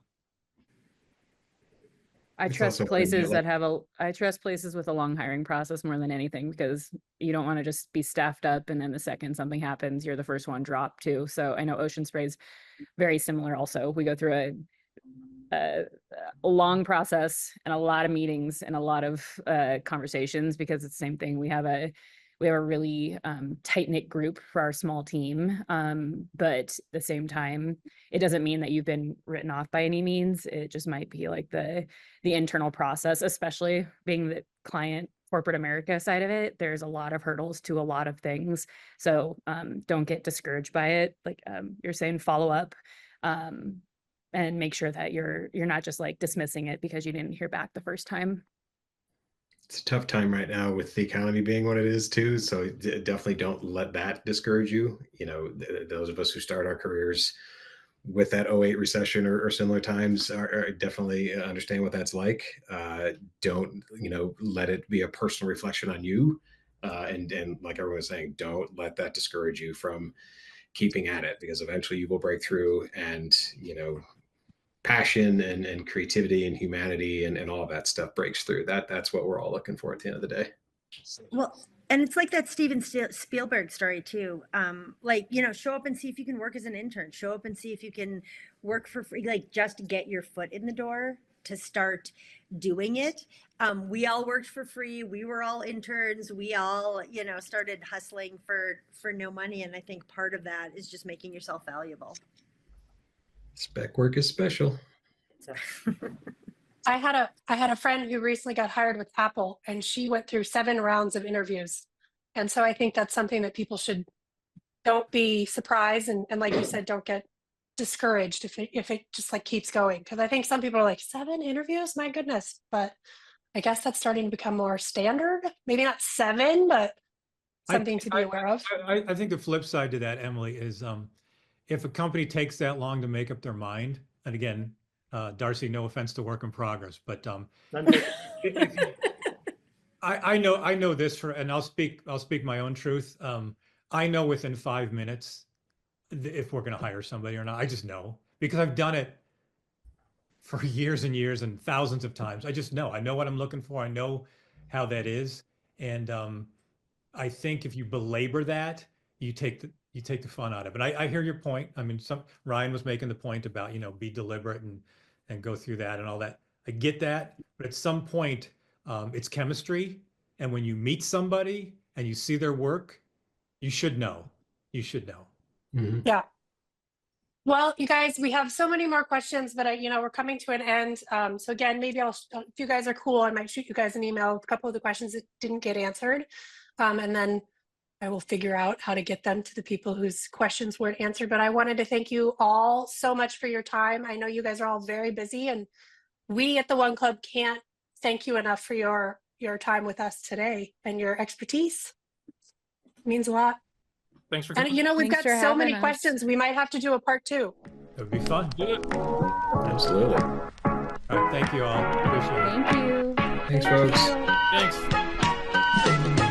I It's trust also places like- that I trust places with a long hiring process more than anything, because you don't want to just be staffed up and then the second something happens, you're the first one dropped too. So I know Ocean Spray's very similar also. We go through a long process and a lot of meetings and a lot of conversations, because it's the same thing. We have a really tight-knit group for our small team. But at the same time, it doesn't mean that you've been written off by any means. It just might be like the internal process, especially being the client corporate America side of it. There's a lot of hurdles to a lot of things. So don't get discouraged by it. Like you're saying, follow up. And make sure that you're not just like dismissing it because you didn't hear back the first time. It's a tough time right now with the economy being what it is too. So definitely don't let that discourage you. You know, those of us who start our careers with that 08 recession or similar times are definitely understand what that's like. Don't, let it be a personal reflection on you. And like everyone was saying, don't let that discourage you from keeping at it, because eventually you will break through, and, passion and creativity and humanity and all of that stuff breaks through. That's what we're all looking for at the end of the day. Well, and it's like that Steven Spielberg story too. Show up and see if you can work as an intern. Show up and see if you can work for free. Like just get your foot in the door to start doing it. We all worked for free. We were all interns. We all, started hustling for no money. And I think part of that is just making yourself valuable. Spec work is special. I had a friend who recently got hired with Apple, and she went through 7 rounds of interviews. And so I think that's something that people don't be surprised. And like you said, don't get discouraged if it just like keeps going. Because I think some people are like, 7 interviews, my goodness. But I guess that's starting to become more standard. Maybe not 7, but something to be aware of. I think the flip side to that, Emily, is if a company takes that long to make up their mind, and again, Darcy, no offense to WorkInProgress, but I know this and I'll speak my own truth. I know within 5 minutes if we're going to hire somebody or not. I just know, because I've done it for years and years and thousands of times. I just know. I know what I'm looking for. I know how that is, and I think if you belabor that, you take the fun out of it. I hear your point. I mean, Ryan was making the point about, be deliberate and go through that and all that. I get that, but at some point, it's chemistry. And when you meet somebody and you see their work, you should know. You should know. Mm-hmm. Yeah. Well, you guys, we have so many more questions, but we're coming to an end. So again, maybe if you guys are cool, I might shoot you guys an email with a couple of the questions that didn't get answered. And then I will figure out how to get them to the people whose questions weren't answered. But I wanted to thank you all so much for your time. I know you guys are all very busy, and we at the One Club can't thank you enough for your time with us today and your expertise. It means a lot. Thanks for And coming. you know, we've Thanks got for so having many us. questions. We might have to do a part 2. It would be fun. Do it. Absolutely. All right, thank you all. Appreciate it. Thank you. Thanks, folks. Thanks.